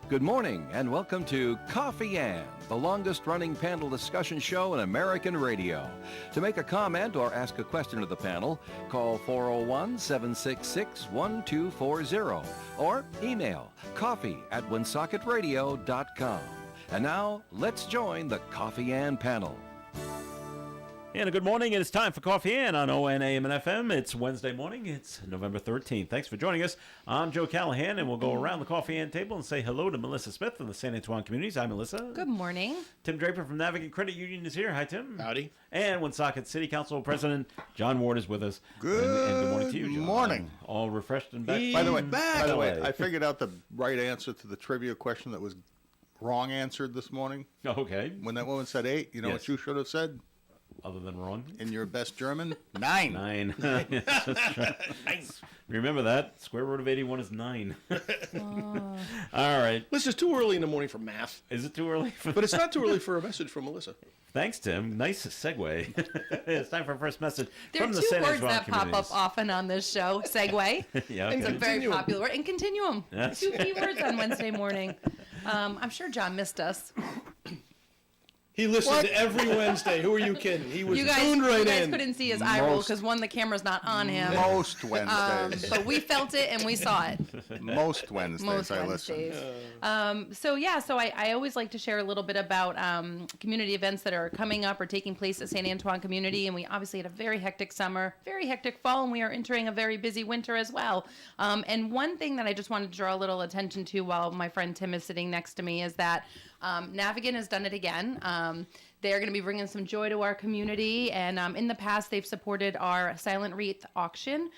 Good morning and welcome to Coffee Ann, the longest-running panel discussion show in American radio. To make a comment or ask a question of the panel, call 401-766-1240 or email coffee@woonsocketradio.com. And now, let's join the Coffee Ann panel. And a good morning. It is time for Coffee Ann on ON AM and FM. It's Wednesday morning. It's November 13th. Thanks for joining us. I'm Joe Callahan, and we'll go around the Coffee Ann table and say hello to Melissa Smith from the San Antoine Communities. Hi, Melissa. Good morning. Tim Draper from Navigant Credit Union is here. Hi, Tim. Howdy. And Woonsocket City Council President John Ward is with us. Good, and good morning to you, John. Morning. All refreshed and back. By the way, I figured out the right answer to the trivia question that was wrong answered this morning. Okay. When that woman said 8, you know what you should have said? Other than wrong? In your best German? 9. 9. Yes, that's right. Nice. Remember that. Square root of 81 is 9. All right. This is too early in the morning for math. Is it too early? But it's not too early for a message from Melissa. Thanks, Tim. Nice segue. It's time for our first message There from are the two San words Antoine that pop communities. up often on this show. Segue. Yeah, It's a okay. very Continuum. popular word. And continuum. Yes. Two key words on Wednesday morning. I'm sure John missed us. He listened to every Wednesday. Who are you kidding? He was You guys, tuned right you guys in. couldn't see his eye roll because one, the camera's not on him. Most Wednesdays. But we felt it and we saw it. Most Wednesdays Most I listen. Wednesdays. So I always like to share a little bit about community events that are coming up or taking place at San Antoine Community. And we obviously had a very hectic summer, very hectic fall, and we are entering a very busy winter as well. And one thing that I just wanted to draw a little attention to while my friend Tim is sitting next to me is that Navigant has done it again. They're going to be bringing some joy to our community, and in the past, they've supported our Silent Wreath auction,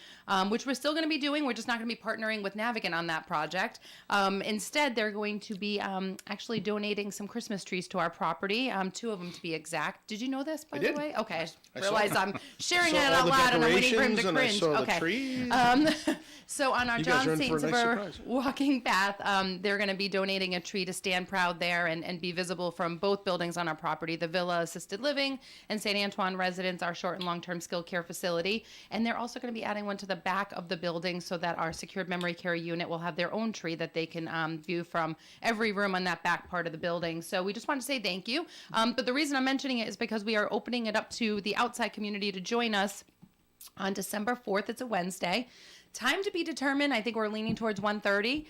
which we're still going to be doing. We're just not going to be partnering with Navigant on that project. Instead, they're going to be actually donating some Christmas trees to our property, 2 of them to be exact. Did you know this, by the way? Okay, I realize I'm sharing it out loud, and I'm waiting for him to cringe. I saw Okay. the trees. So on our You guys John are in for a nice Saintsbury surprise. walking path, they're going to be donating a tree to stand proud there and be visible from both buildings on our property, the Villa Assisted Living and St. Antoine Residence, our short and long-term skilled care facility. And they're also going to be adding one to the back of the building so that our secured memory care unit will have their own tree that they can view from every room on that back part of the building. So we just want to say thank you. But the reason I'm mentioning it is because we are opening it up to the outside community to join us on December 4th. It's a Wednesday. Time to be determined. I think we're leaning towards 1:30.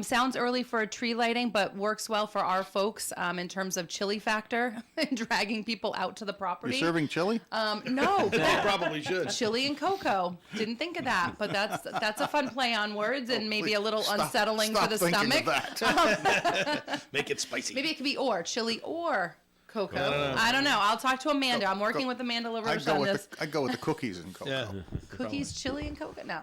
Sounds early for a tree lighting, but works well for our folks in terms of chili factor and dragging people out to the property. You're serving chili? No, They probably should. chili and cocoa. Didn't think of that, but that's a fun play on words and maybe a little unsettling Stop for the thinking stomach. of that. Make it spicy. Maybe it could be chili or cocoa. I don't know. I'll talk to Amanda. I'm working with Amanda LaRoche on this. I'd go with the cookies and cocoa. Yeah. Cookies, chili, and cocoa? No.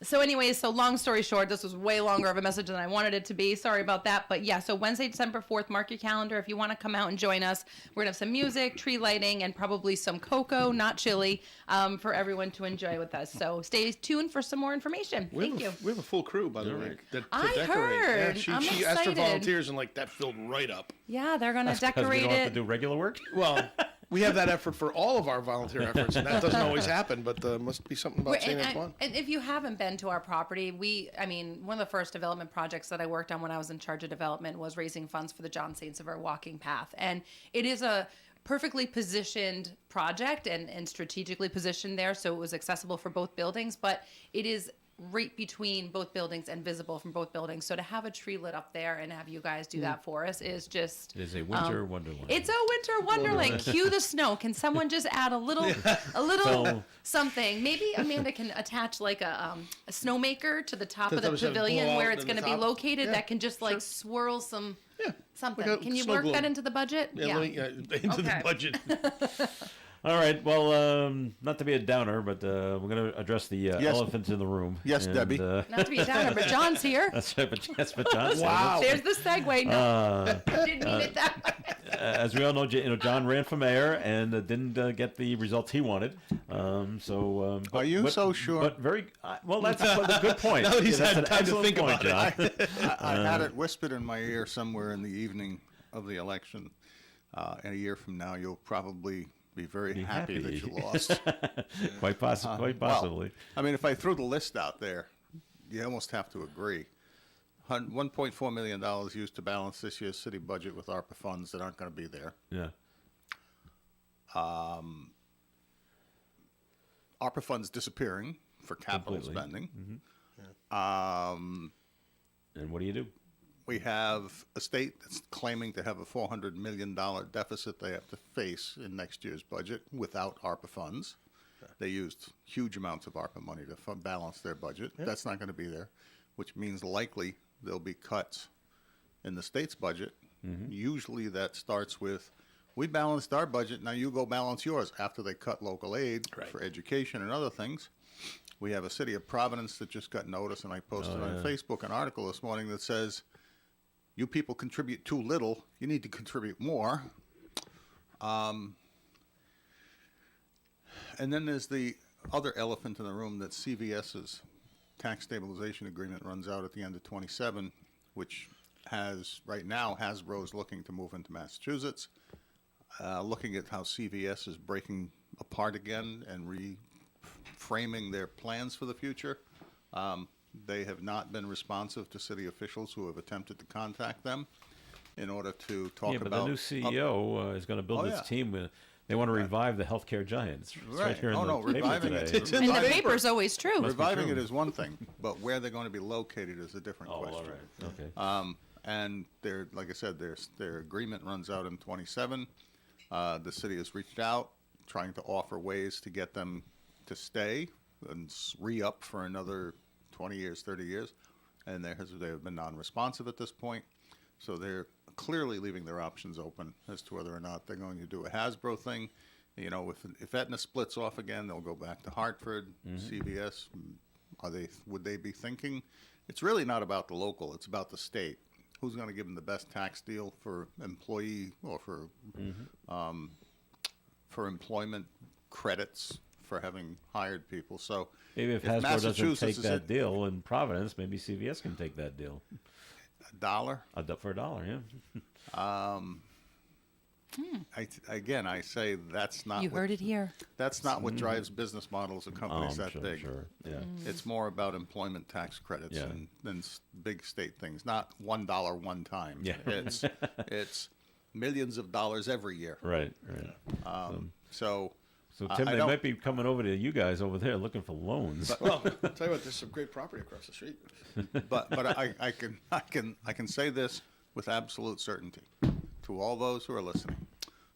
So anyways, so long story short, this was way longer of a message than I wanted it to be. Sorry about that. But yeah, so Wednesday, December 4th, mark your calendar if you want to come out and join us. We're going to have some music, tree lighting, and probably some cocoa, not chili, for everyone to enjoy with us. So stay tuned for some more information. Thank you. We have a full crew, by the way, to I decorate. heard. Yeah, I'm she asked for excited. volunteers, and that filled right up. Yeah, they're going to Because we decorate don't have to it. do regular work? Well, we have that effort for all of our volunteer efforts, and that doesn't always happen, but must be something about St. Antoine. And if you haven't been to our property, one of the first development projects that I worked on when I was in charge of development was raising funds for the John Saintsbury walking path. And it is a perfectly positioned project and strategically positioned there, so it was accessible for both buildings, but it is right between both buildings and visible from both buildings. So to have a tree lit up there and have you guys do that for us is just... It is a winter wonderland. It's a winter wonderland. Cue the snow. Can someone just add a little So- something? Maybe Amanda can attach like a snowmaker to the top of That the was a pavilion blowout where it's in going the to be top. located Yeah, that can just like swirl some something. like a Can you snow work globe. that into the budget? Into Okay. the budget. All right. Well, not to be a downer, but we're going to address the elephant in the room. Yes, And, Debbie. Not to be a downer, but John's here. That's right. But John's Wow. There's the segue. No, I didn't mean it that way. as we all know, John ran for mayor and didn't get the results he wanted. Are you so sure? But very well. That's a good point. Now that he's That's had an time to excellent think point, about John. I had it whispered in my ear somewhere in the evening of the election. And a year from now, you'll probably be very happy that you lost. Quite possibly. Well, I mean, if I threw the list out there, you almost have to agree. $1.4 million used to balance this year's city budget with ARPA funds that aren't going to be there. Yeah. ARPA funds disappearing for capital Completely. spending. And what do you do? We have a state that's claiming to have a $400 million deficit they have to face in next year's budget without ARPA funds. They used huge amounts of ARPA money to balance their budget. That's not going to be there, which means likely there'll be cuts in the state's budget. Usually that starts with, we balanced our budget, now you go balance yours, after they cut local aid for education and other things. We have a city of Providence that just got notice, and I posted on Facebook an article this morning that says, you people contribute too little, you need to contribute more. And then there's the other elephant in the room that CVS's tax stabilization agreement runs out at the end of 27, which has, right now, Hasbro's looking to move into Massachusetts, looking at how CVS is breaking apart again and reframing their plans for the future. They have not been responsive to city officials who have attempted to contact them in order to talk Yeah, but about... the new CEO is going to build Oh, this yeah. team. They want to revive the healthcare giants. It's right here in Oh, the no, paper reviving today. it. It's in And the paper. paper's always true. Reviving true. it is one thing, but where they're going to be located is a different Oh, question. all right. Okay. And their, like I said, their agreement runs out in 27. The city has reached out, trying to offer ways to get them to stay and re-up for another 20 years, 30 years, and they have been non-responsive at this point. So they're clearly leaving their options open as to whether or not they're going to do a Hasbro thing. You know, if Aetna splits off again, they'll go back to Hartford, CVS. Would they be thinking? It's really not about the local; it's about the state. Who's going to give them the best tax deal for employee or for employment credits for having hired people? So Maybe if Hasbro doesn't take is that deal in Providence, maybe CVS can take that deal. $1. For $1, yeah. I say that's not. You what- heard it here. That's not what drives business models of Oh, companies I'm that sure, big. sure. Yeah. It's more about employment tax credits Yeah. than big state things. Not $1 one time. Yeah. It's millions of dollars every year. Right. So So I Tim, they don't- might be coming over to you guys over there looking for loans. Well, I'll tell you what, there's some great property across the street. but I can say this with absolute certainty to all those who are listening.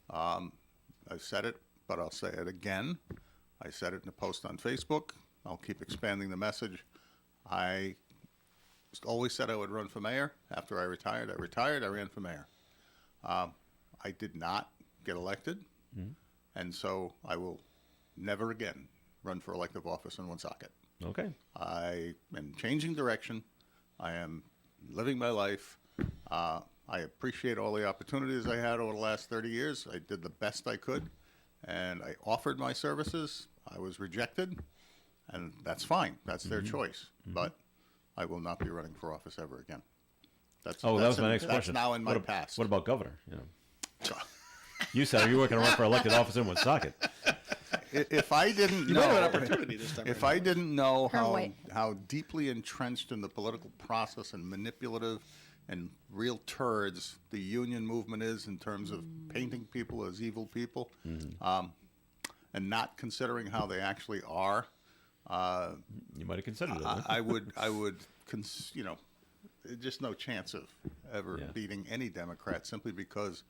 I've said it, but I'll say it again. I said it in a post on Facebook. I'll keep expanding the message. I always said I would run for mayor. After I retired, I ran for mayor. I did not get elected, and so I will never again run for elective office in Woonsocket. Okay. I am changing direction. I am living my life. I appreciate all the opportunities I had over the last 30 years. I did the best I could, and I offered my services. I was rejected, and that's fine. That's their choice. But I will not be running for office ever again. That was my next that's question. now in my What past. What about governor? You know, you said you weren't going to run for elected office in Woonsocket. If I didn't You know, might have an opportunity this time. if around. I didn't know Her way. how deeply entrenched in the political process and manipulative and real turds the union movement is in terms of painting people as evil people, and not considering how they actually are, You might have considered it. I would, there's just no chance of ever Yeah. beating any Democrat simply because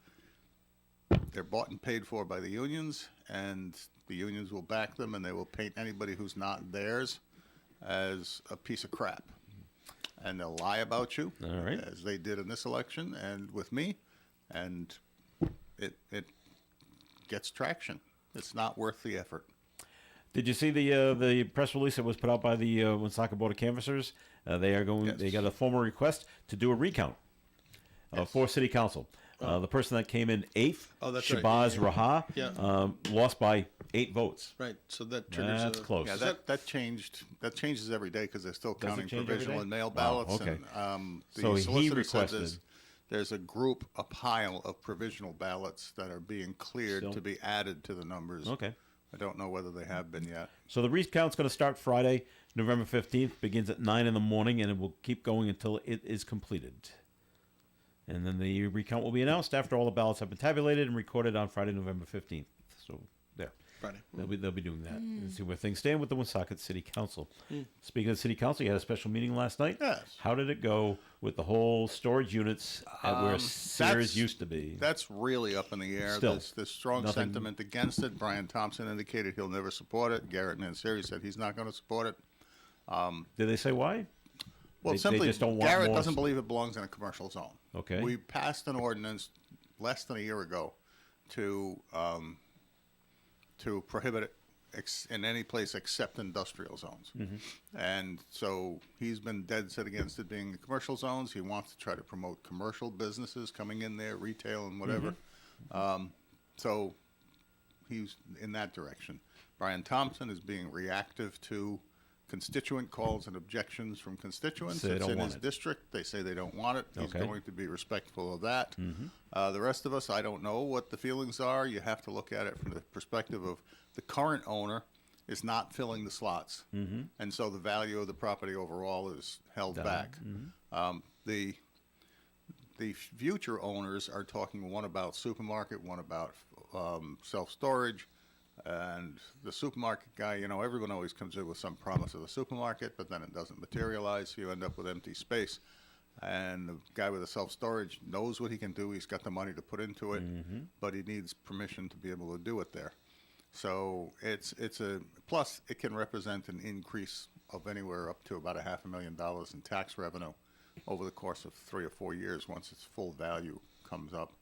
they're bought and paid for by the unions, and the unions will back them, and they will paint anybody who's not theirs as a piece of crap. And they'll lie about you, All right. as they did in this election and with me, and it gets traction. It's not worth the effort. Did you see the press release that was put out by the Woonsocket Board of Canvassers? They are going. Yes. They got a formal request to do a recount for City Council. The person that came in 8th, Oh, that's right. Shabazz Raha, Yeah. Lost by 8 votes. Right, so that triggers That's close. Yeah, that changed. That changes every day because they're still Does it counting change every provisional day? and mail Wow, ballots. okay. And, the So he solicitor said requested- there's a group, a pile of provisional ballots that are being cleared Still? to be added to the numbers. Okay. I don't know whether they have been yet. So the recount's going to start Friday. November 15th begins at 9 in the morning, and it will keep going until it is completed. And then the recount will be announced after all the ballots have been tabulated and recorded on Friday, November 15th. So there. Friday. They'll be doing that and see where things stand with the Woonsocket City Council. Speaking of City Council, you had a special meeting last night. Yes. How did it go with the whole storage units at where Sears used to be? That's really up in the air. Still, There's strong nothing- sentiment against it. Brian Thompson indicated he'll never support it. Garrett Nanseri said he's not going to support it. Did they say why? Well, They simply, just don't want Garrett more doesn't believe it belongs in a commercial zone. Okay. We passed an ordinance less than a year ago to prohibit it in any place except industrial zones. And so he's been dead set against it being in commercial zones. He wants to try to promote commercial businesses coming in there, retail and whatever. So he's in that direction. Brian Thompson is being reactive to constituent calls and objections from constituents. Say they It's don't in want his it. district. They say they don't want it. He's Okay. going to be respectful of that. The rest of us, I don't know what the feelings are. You have to look at it from the perspective of the current owner is not filling the slots. And so the value of the property overall is held back. The future owners are talking one about supermarket, one about self-storage. And the supermarket guy, everyone always comes in with some promise of the supermarket, but then it doesn't materialize. You end up with empty space. And the guy with the self-storage knows what he can do. He's got the money to put into it, but he needs permission to be able to do it there. So it's a plus. It can represent an increase of anywhere up to about $500,000 in tax revenue over the course of 3 or 4 years once its full value comes up.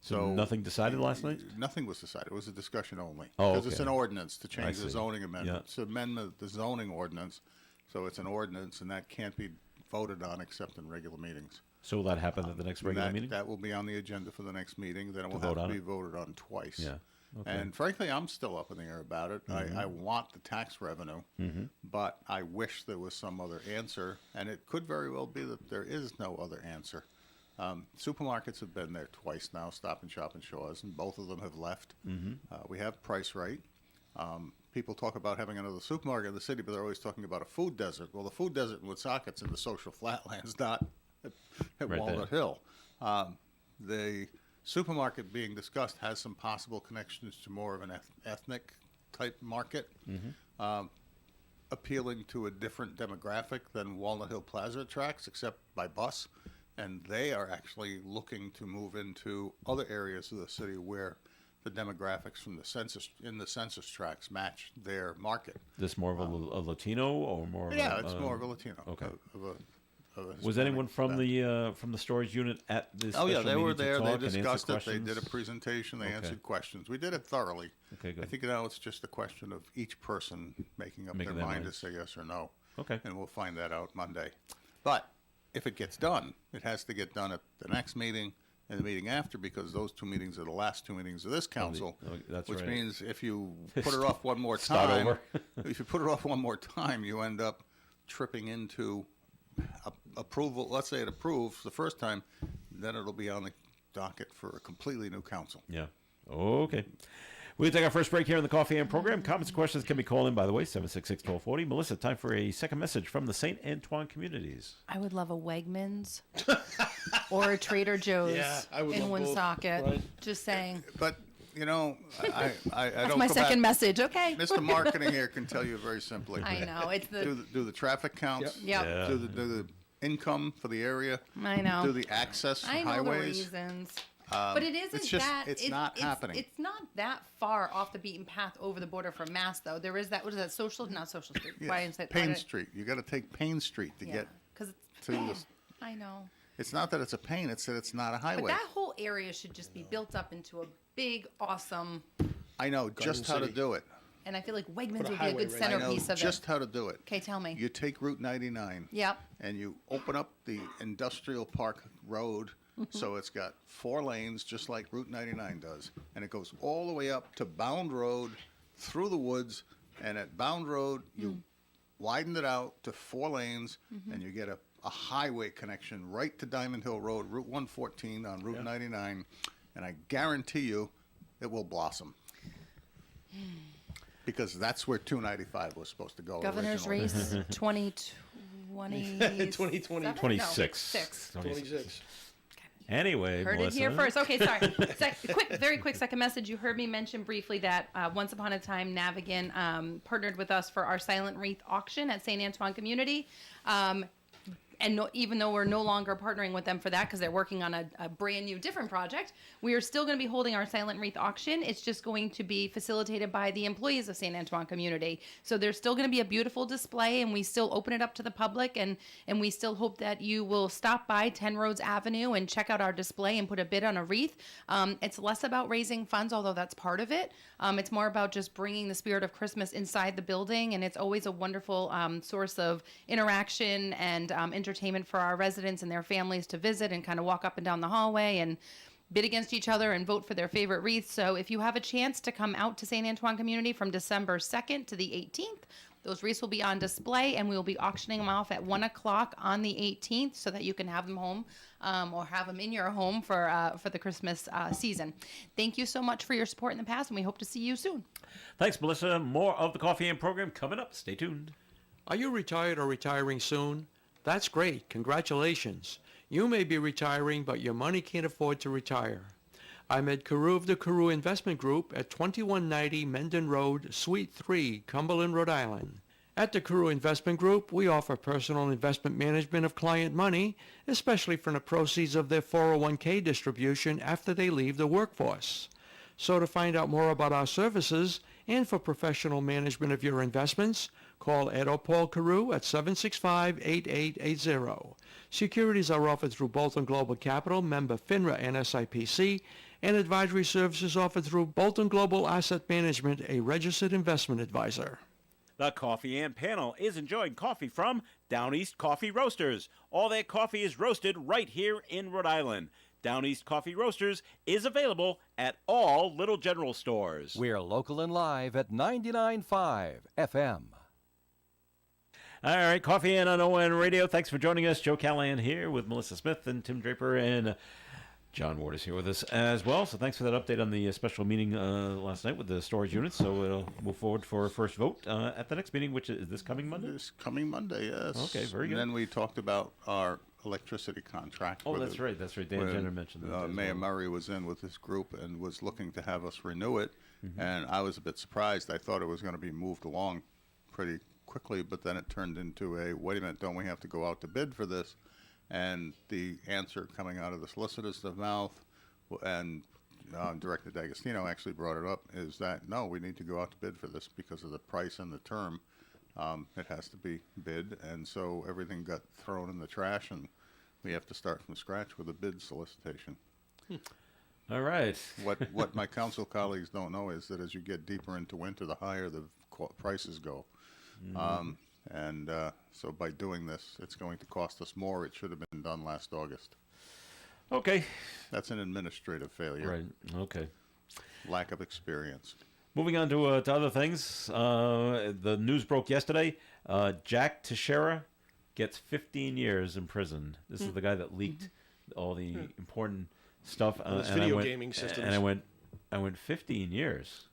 So nothing decided last night? Nothing was decided. It was a discussion only. Oh, Because it's okay. an ordinance to change I the see. zoning amendment. Yeah. It's an amendment of the zoning ordinance. So it's an ordinance, and that can't be voted on except in regular meetings. So will that happen at the next regular that, meeting? That will be on the agenda for the next meeting. Then it will vote have on to be it? voted on twice. Yeah. Okay. And frankly, I'm still up in the air about it. I want the tax revenue, but I wish there was some other answer. And it could very well be that there is no other answer. Supermarkets have been there twice now, Stop and Shop and Shaw's, and both of them have left. We have Price Right. People talk about having another supermarket in the city, but they're always talking about a food desert. Well, the food desert in Woonsocket's in the social flatlands, not at Right Walnut there. Hill. The supermarket being discussed has some possible connections to more of an ethnic type market, appealing to a different demographic than Walnut Hill Plaza attracts, except by bus. And they are actually looking to move into other areas of the city where the demographics from the census tracts match their market. This more of a Latino or more? Of Yeah, a, it's more of a Latino. okay. Of a Was Hispanic anyone from bent. the storage unit at this? Oh yeah, special they were meeting to there. They talk and answer discussed it. They did a questions? presentation. They Okay. answered questions. We did it thoroughly. Okay, good. I think now it's just a question of each person making up Making their their mind to minds. say yes or no. Okay. And we'll find that out Monday. But if it gets done, it has to get done at the next meeting and the meeting after, because those 2 meetings are the last 2 meetings of this council. that's which right. means if you put it off one more Start time, over. if you put it off one more time, you end up tripping into approval. Let's say it approves the first time, then it'll be on the docket for a completely new council. Yeah. Okay. We'll take our first break here in the Coffee and program. Comments and questions can be called in, by the way, 766-1240. Melissa, time for a second message from the St. Antoine communities. I would love a Wegmans or a Trader Joe's Yeah, I would in love both, Woonsocket. right. Just saying. But I That's don't my go second back. message. Okay. Mr. Marketing here can tell you very simply. I know. It's the. Do the traffic counts. Yep. Yeah. Do the income for the area. I know. Do the access I know highways. the reasons. But it isn't just- that. it's not happening. It's not that far off the beaten path over the border from Mass, though. There is that. What is that? Not Social Street. Yes, Why is it? Payne Street. You got to take Payne Street to get Because it's. to the. I know. It's not that it's a pain. It's that it's not a But highway. that whole area should just be built up into a big, awesome. I know just how to City. do it. And I feel like Wegmans a would be a highway good right I know centerpiece of just it. how to do it. Okay, tell me. You take Route 99. Yep. And you open up the Industrial Park Road, so it's got 4 lanes, just like Route 99 does, and it goes all the way up to Bound Road, through the woods, and at Bound Road you widen it out to 4 lanes, and you get a highway connection right to Diamond Hill Road, Route 114 on Route 99, and I guarantee you it will blossom. Because that's where 295 was supposed to go. Governor's originally. race 2020. 2020. 26. 26. Anyway, Heard Melissa. it here first. Okay, sorry. Very quick second message. You heard me mention briefly that once upon a time, Navigant partnered with us for our Silent Wreath auction at St. Antoine Community. And even though we're no longer partnering with them for that because they're working on a brand new different project, we are still going to be holding our Silent Wreath auction. It's just going to be facilitated by the employees of St. Antoine Community. So there's still going to be a beautiful display, and we still open it up to the public, and we still hope that you will stop by 10 Rhodes Avenue and check out our display and put a bid on a wreath. It's less about raising funds, although that's part of it. It's more about just bringing the spirit of Christmas inside the building, and it's always a wonderful source of interaction and entertainment for our residents and their families to visit and kind of walk up and down the hallway and bid against each other and vote for their favorite wreaths. So if you have a chance to come out to St. Antoine Community from December 2nd to the 18th, those wreaths will be on display, and we will be auctioning them off at 1 o'clock on the 18th so that you can have them home or have them in your home for the Christmas season. Thank you so much for your support in the past, and we hope to see you soon. Thanks, Melissa. More of the Coffee and program coming up. Stay tuned. Are you retired or retiring soon? That's great. Congratulations. You may be retiring, but your money can't afford to retire. I'm Ed Carew of the Carew Investment Group at 2190 Mendon Road, Suite 3, Cumberland, Rhode Island. At the Carew Investment Group, we offer personal investment management of client money, especially from the proceeds of their 401k distribution after they leave the workforce. So to find out more about our services and for professional management of your investments, call Ed or Paul Carew at 765-8880. Securities are offered through Bolton Global Capital, member FINRA and SIPC, and advisory services offered through Bolton Global Asset Management, a registered investment advisor. The Coffee and Panel is enjoying coffee from Down East Coffee Roasters. All their coffee is roasted right here in Rhode Island. Down East Coffee Roasters is available at all Little General stores. We're local and live at 99.5 FM. All right, Coffee and on ON Radio. Thanks for joining us. Joe Callahan here with Melissa Smith and Tim Draper, and John Ward is here with us as well. So thanks for that update on the special meeting last night with the storage units. So we'll move forward for a first vote at the next meeting, which is this coming Monday? This coming Monday, yes. Okay, very good. And then we talked about our electricity contract. Oh, with that's the- right. That's right. Dan when, Jenner mentioned that. as Mayor well. Murray was in with his group and was looking to have us renew it. Mm-hmm. And I was a bit surprised. I thought it was going to be moved along pretty quickly, but then it turned into a, wait a minute, don't we have to go out to bid for this? And the answer coming out of the solicitor's mouth, and Director D'Agostino actually brought it up, is that, no, we need to go out to bid for this because of the price and the term. It has to be bid, and so everything got thrown in the trash, and we have to start from scratch with a bid solicitation. All right. What my council colleagues don't know is that as you get deeper into winter, the higher the prices go. So by doing this, it's going to cost us more. It should have been done last August. Okay. That's an administrative failure. Right. Okay. Lack of experience. Moving on to other things. The news broke yesterday. Jack Teixeira gets 15 years in prison. This is the guy that leaked all the important stuff. Those and video I went, gaming systems. And I went 15 years.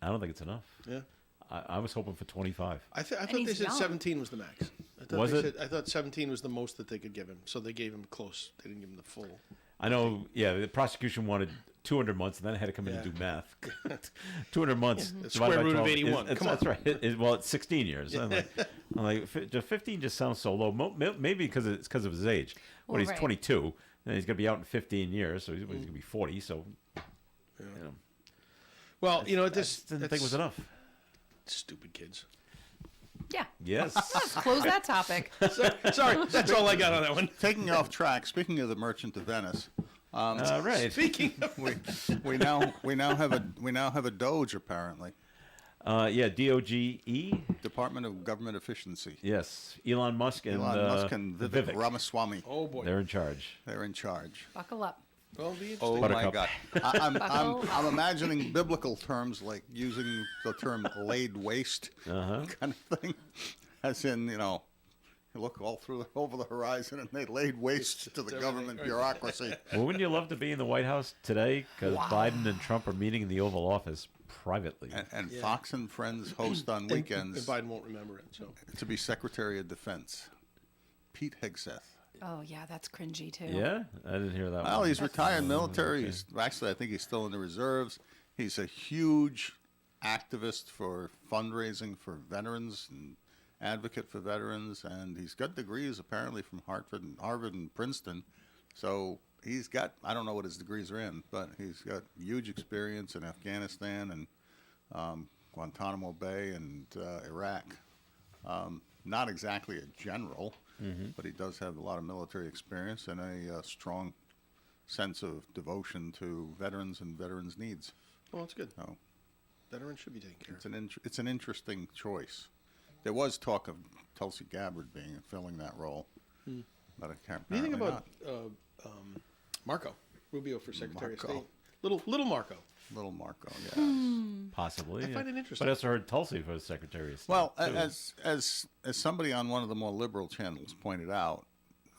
I don't think it's enough. Yeah. I was hoping for 25. I thought And they he's said young. 17 was the max. Was it? I thought 17 was the most that they could give him, so they gave him close. They didn't give him the full. I know, yeah, the prosecution wanted 200 months, and then I had to come in and do math. 200 months. The divided square by root of 12 81. Come That's on. right. Well, it's 16 years. I'm like 15 just sounds so low. Maybe because it's because of his age. Well, he's right. 22, and he's going to be out in 15 years, so he's going to be 40. So, you know, Well, you know, I just didn't think it was enough. Stupid kids. Yeah. Yes. Let's close that topic. Sorry, that's all I got on that one. Taking off track, speaking of the Merchant of Venice, Right. Speaking of, we now have a Doge apparently. Yeah, DOGE. Department of Government Efficiency. Yes, Elon Musk and Elon Musk and Vivek Vivek. Ramaswamy. oh boy. They're in charge. They're in charge. Buckle up. Well, it'll be Oh interesting. my Buttercup. God! I'm imagining biblical terms like using the term "laid waste" kind of thing, as in look all through over the horizon, and they laid waste to the government bureaucracy. Well, wouldn't you love to be in the White House today? Because Biden and Trump are meeting in the Oval Office privately. And Fox and Friends host on And weekends Biden won't remember it. So to be Secretary of Defense, Pete Hegseth. Oh yeah, that's cringy too. Yeah, I didn't hear that Well, one. he's retired military. He's, actually, I think he's still in the reserves. He's a huge activist for fundraising for veterans and advocate for veterans, and he's got degrees apparently from Harvard and Princeton. So he's got, I don't know what his degrees are in, but he's got huge experience in Afghanistan and Guantanamo Bay and Iraq. Not exactly a general, but he does have a lot of military experience and a strong sense of devotion to veterans and veterans' needs. well, that's good. So Veterans should be taken care of. it's an interesting choice. There was talk of Tulsi Gabbard filling that role, but I can't. What do you think apparently about Marco Rubio for Secretary of Marco. State? Little Marco. not. Little Marco? Yeah. Possibly. I find it interesting. But I also heard Tulsi for Secretary of State. Well, too. as somebody on one of the more liberal channels pointed out,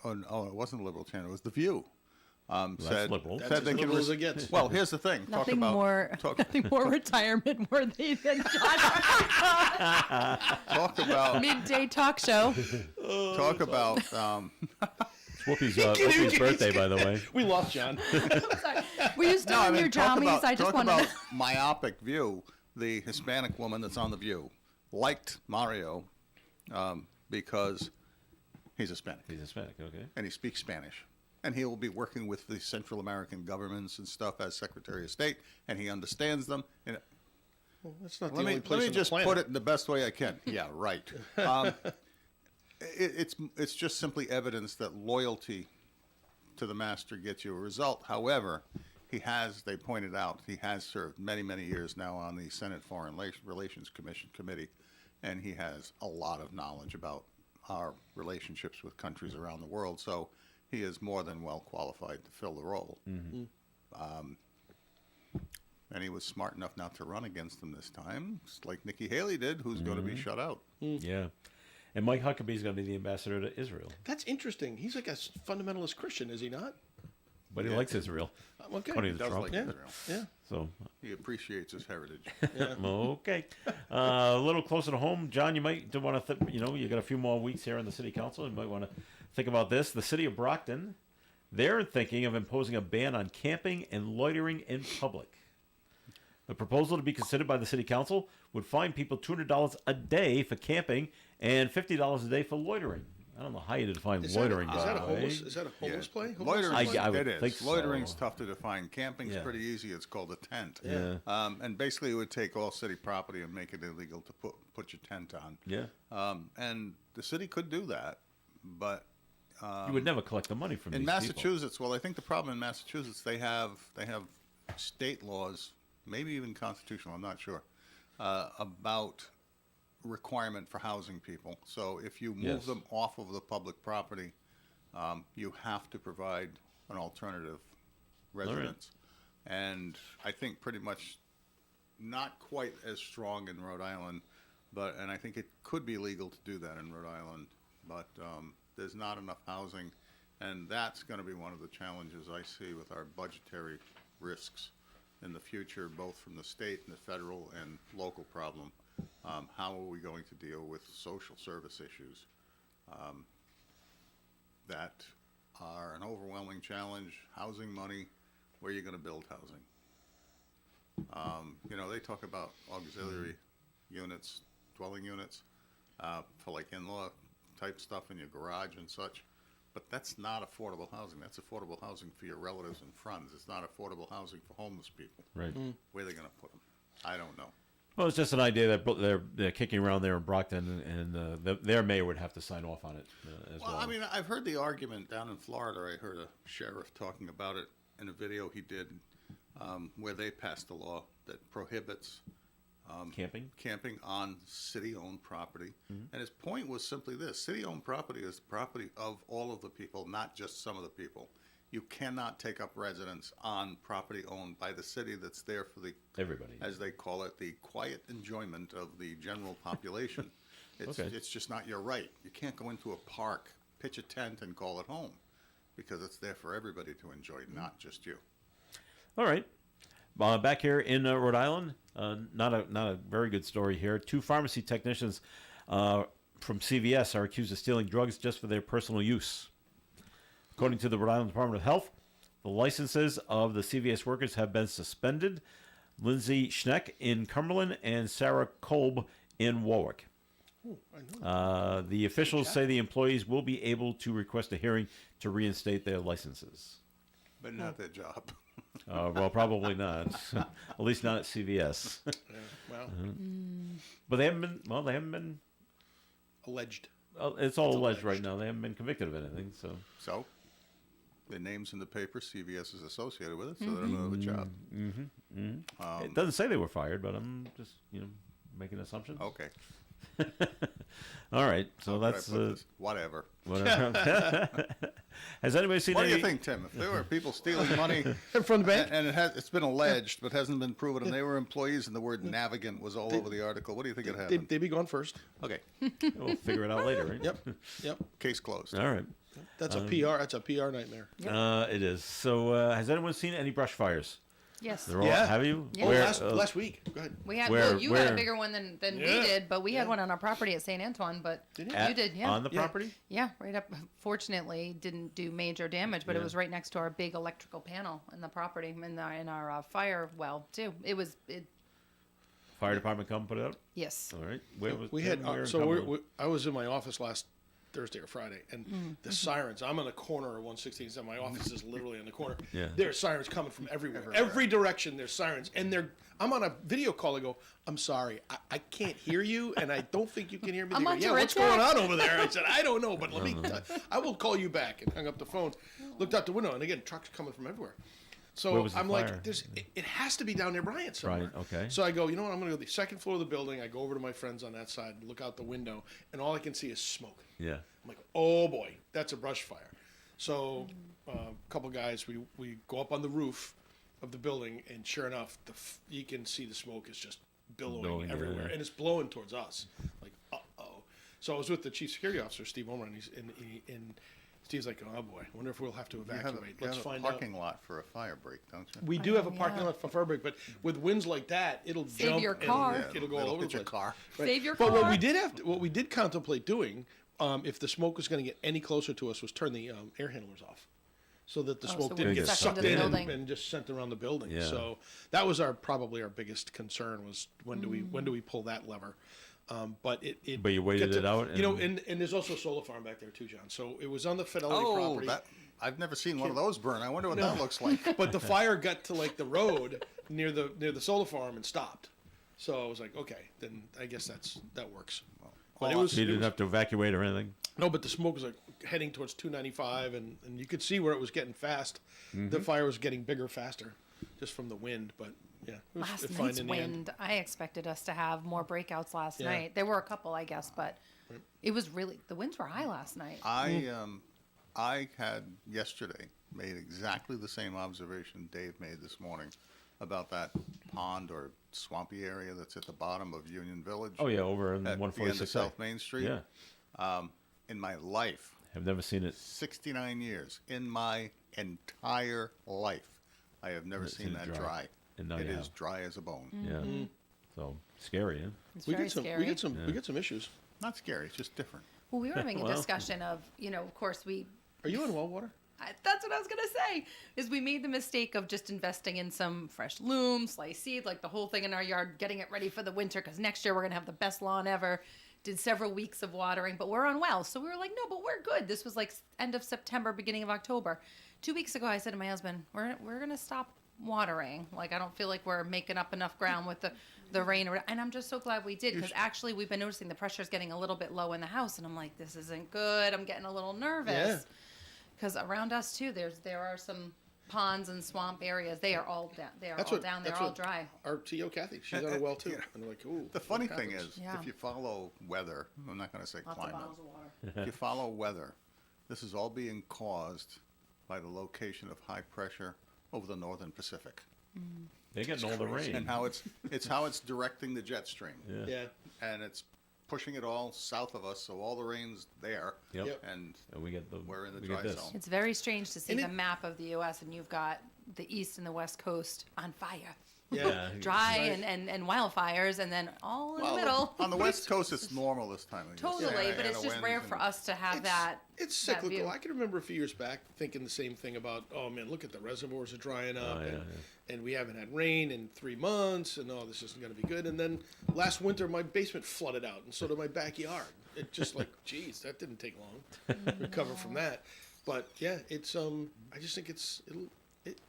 it wasn't a liberal channel; it was The View. Said liberal. That's said as they liberal can. as it gets. Well, here's the thing. Nothing talk about more, talk, nothing more retirement worthy than John talk about midday talk show. talk about. It's Whoopi's birthday, by the way. We lost John. Were you still in your talk jammies? I just talk want to. about myopic View. The Hispanic woman that's on The View liked Mario because he's Hispanic He's Hispanic, okay. and he speaks Spanish. And he will be working with the Central American governments and stuff as Secretary of State, and he understands them. And That's not the let only me place on the just planet. put it in the best way I can. Yeah, right. It's just simply evidence that loyalty to the master gets you a result. However, they pointed out, he has served many, many years now on the Senate Foreign Relations Committee, and he has a lot of knowledge about our relationships with countries around the world. So he is more than well qualified to fill the role. And he was smart enough not to run against him this time, just like Nikki Haley did, who's going to be shut out. Yeah. And Mike Huckabee's going to be the ambassador to Israel. That's interesting. He's like a fundamentalist Christian, is he not? But he likes Israel. Okay. According He to does Trump. like Yeah. Israel. Yeah. So, He appreciates his heritage. okay. A little closer to home, John, you might want to, you got a few more weeks here in the city council. You might want to think about this. The city of Brockton, they're thinking of imposing a ban on camping and loitering in public. The proposal to be considered by the city council would fine people $200 a day for camping and $50 a day for loitering. I don't know how you define loitering. Is by that a the way. homeless? Is that a homeless play? Homeless Loitering, play? I would it think is. so. Loitering's tough to define. Camping's Yeah. pretty easy. It's called a tent. Yeah. And basically, it would take all city property and make it illegal to put your tent on. Yeah. And the city could do that, but You would never collect the money from in these Massachusetts, well, I think the problem in Massachusetts they have state laws, maybe even constitutional. I'm not sure about requirement for housing people. So if you move Yes. them off of the public property, you have to provide an alternative residence. And I think pretty much not quite as strong in Rhode Island, and I think it could be legal to do that in Rhode Island, but there's not enough housing, and that's going to be one of the challenges I see with our budgetary risks in the future, both from the state and the federal and local problem. How are we going to deal with social service issues that are an overwhelming challenge? Housing money, where are you going to build housing? They talk about auxiliary units, dwelling units, for like in-law type stuff in your garage and such. But that's not affordable housing. That's affordable housing for your relatives and friends. It's not affordable housing for homeless people. Right. Where are they going to put them? I don't know. Well, it's just an idea that they're kicking around there in Brockton, and their mayor would have to sign off on it as well. Well, I mean, I've heard the argument down in Florida. I heard a sheriff talking about it in a video he did where they passed a law that prohibits camping. on city-owned property. And his point was simply this: city-owned property is the property of all of the people, not just some of the people. You cannot take up residence on property owned by the city that's there for the Everybody. as they call it, the quiet enjoyment of the general population. It's just not your right. You can't go into a park, pitch a tent, and call it home, because it's there for everybody to enjoy, not just you. All right. Back here in Rhode Island, not a very good story here. 2 pharmacy technicians from CVS are accused of stealing drugs just for their personal use. According to the Rhode Island Department of Health, the licenses of the CVS workers have been suspended. Lindsay Schneck in Cumberland and Sarah Kolb in Warwick. The officials say the employees will be able to request a hearing to reinstate their licenses. But not their job. Well, probably not. At least not at CVS. Well, But they haven't been. Well, they haven't been. alleged. It's all alleged right now. They haven't been convicted of anything. So So, their name's in the paper, CVS is associated with it, so they don't have a job. it doesn't say they were fired, but I'm just making assumptions. Okay. All right. So How could I that's put this? Whatever. whatever. Has anybody seen What do any? you think, Tim? If there were people stealing money From the bank? and it's been alleged but hasn't been proven, and they were employees, and the word navigant was all over the article, what do you think would happen? They'd be gone first. Okay, We'll figure it out later, right? Yep. case closed. All right. That's a PR. That's a PR nightmare. It is. So, has anyone seen any brush fires? Yes. They're all, Yeah. have you? Yeah. Oh, Where, last week. Go ahead. We had Where- well, you had where? a bigger one than we Yeah. did, but we had one on our property at St. Antoine. But Did you? you did, yeah. On the Yeah. property? Yeah, right up. Fortunately, didn't do major damage, but Yeah. it was right next to our big electrical panel in the property in our fire well too. It Fire department come put it up? yes. All right. Where was We had where in so Cumberland? I was in my office last Thursday or Friday, and the sirens. I'm on the corner of 116. So my office is literally on the corner. Yeah. There's sirens coming from everywhere. Every direction. There's sirens, and I'm on a video call. I go, I'm sorry, I can't hear you, and I don't think you can hear me. I'm They go, on yeah, Tourette what's going Jack." on over there? I said, I don't know, but I will call you back. And hung up the phone. Looked out the window, and again, trucks coming from everywhere. Where So was the I'm fire? like, it has to be down near Bryant somewhere. Right, okay. So I go, you know what? I'm going to go to the second floor of the building. I go over to my friends on that side, look out the window, and all I can see is smoke. Yeah. I'm like, oh boy, that's a brush fire. So a couple guys, we go up on the roof of the building, and sure enough, you can see the smoke is just billowing Blowing, everywhere, yeah. and it's blowing towards us. Like, uh-oh. So I was with the chief security officer, Steve Omer, and Steve's like, oh boy, I wonder if we'll have to You have evacuate. a, Let's you have a find out. parking lot for a fire break, don't you? We do have a know, parking yeah. lot for fire break, but with winds like that, it'll Save jump. your and car. It'll go all over the hit your place. car. Save your But car. what we did contemplate doing, if the smoke was going to get any closer to us, was turn the air handlers off, so that the Oh, smoke so didn't it get gets sucked sucked into in the and, building. just sent around the building. Yeah. So that was probably our biggest concern was when do we pull that lever. But it But you waited got it out and there's also a solar farm back there too, John. So it was on the Fidelity Oh, property. I've never seen one of those burn. I wonder what that looks like. But the fire got to like the road near the solar farm and stopped. So I was like, okay, then I guess that works. But So you didn't have to evacuate or anything? no, but the smoke was like heading towards 295, and you could see where it was getting fast. The fire was getting bigger faster, just from the wind. But yeah, it was Last fine night's in the end. wind, I expected us to have more breakouts last Yeah. night. There were a couple, I guess, but it was really the winds were high last night. I had yesterday made exactly the same observation Dave made this morning about that pond or swampy area that's at the bottom of Union Village. Oh, yeah, over in at the end of 146A. South Main Street. Yeah. In my life, I've never seen it. 69 years, in my entire life, I have never seen that dry. And now It you is have. dry as a bone. Yeah. So scary, huh? It's We very get some scary. we get some issues. Not scary, it's just different. Well, we were having a Well. discussion of, of course, Are you in well water? that's what I was gonna say. Is we made the mistake of just investing in some fresh loom, sliced seed, like the whole thing in our yard, getting it ready for the winter because next year we're gonna have the best lawn ever. Did several weeks of watering, but we're on well, so we were like, no, but we're good. This was like end of September, beginning of October. 2 weeks ago, I said to my husband, we're gonna stop watering. Like I don't feel like we're making up enough ground with the rain, and I'm just so glad we did because actually we've been noticing the pressure's getting a little bit low in the house, and I'm like, this isn't good. I'm getting a little nervous. Because around us too, there are some ponds and swamp areas. They are all down. They are all down. They're all dry. Our TO Kathy, she's on a well too. And they're like, ooh. The funny what thing happens? is, Yeah. if you follow weather, I'm not going to say Lots of climate. bottles of water. If you follow weather, this is all being caused by the location of high pressure over the northern Pacific, They're getting all the rain. and how it's how it's directing the jet stream. Yeah. Yeah. And it's pushing it all south of us, so all the rain's there. Yep. And And we get the we're in the we get dry this. zone. It's very strange to see And the it- map of the U.S. and you've got the east and the west coast on fire. Yeah. Dry Right. and wildfires, and then all in Well, the middle. on the West Coast, it's normal this time of year. Totally, Yeah, but it's and just winds rare and- for us to have It's- that. It's that cyclical. view. I can remember a few years back thinking the same thing about, oh man, look at the reservoirs are drying up, Oh, yeah, and we haven't had rain in 3 months, and oh, this isn't going to be good. And then last winter, my basement flooded out, and so did my backyard. It just like, geez, that didn't take long to recover from that. But yeah, it's I just think it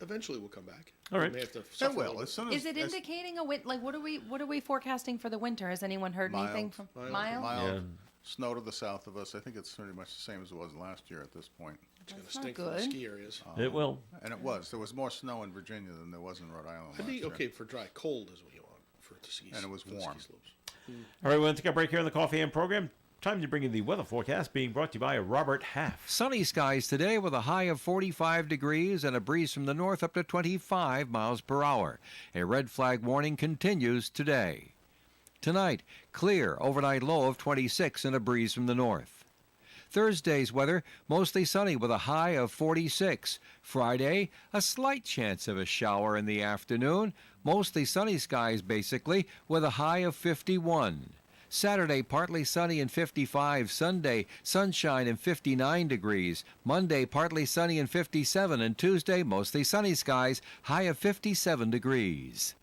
eventually will come back. All right. We may have to It suffer a will. little As bit. soon as Is it as indicating a wind? Like, what are we forecasting for the winter? Has anyone heard anything from Mild. Mild? mild Yeah. snow to the south of us, I think it's pretty much the same as it was last year at this point. It's going to That's not stink from the good. ski areas. It will. And it was. There was more snow in Virginia than there was in Rhode Island I'd last be year. okay for dry. Cold is what you want for it to ski. And it was for the ski warm. slopes. All right, we're going to take a break here on the Coffee and program. Time to bring you the weather forecast being brought to you by Robert Half. Sunny skies today with a high of 45 degrees and a breeze from the north up to 25 miles per hour. A red flag warning continues today. Tonight, clear, overnight low of 26 and a breeze from the north. Thursday's weather, mostly sunny with a high of 46. Friday, a slight chance of a shower in the afternoon. Mostly sunny skies, basically, with a high of 51. Saturday, partly sunny and 55. Sunday, sunshine and 59 degrees. Monday, partly sunny and 57. And Tuesday, mostly sunny skies, high of 57 degrees.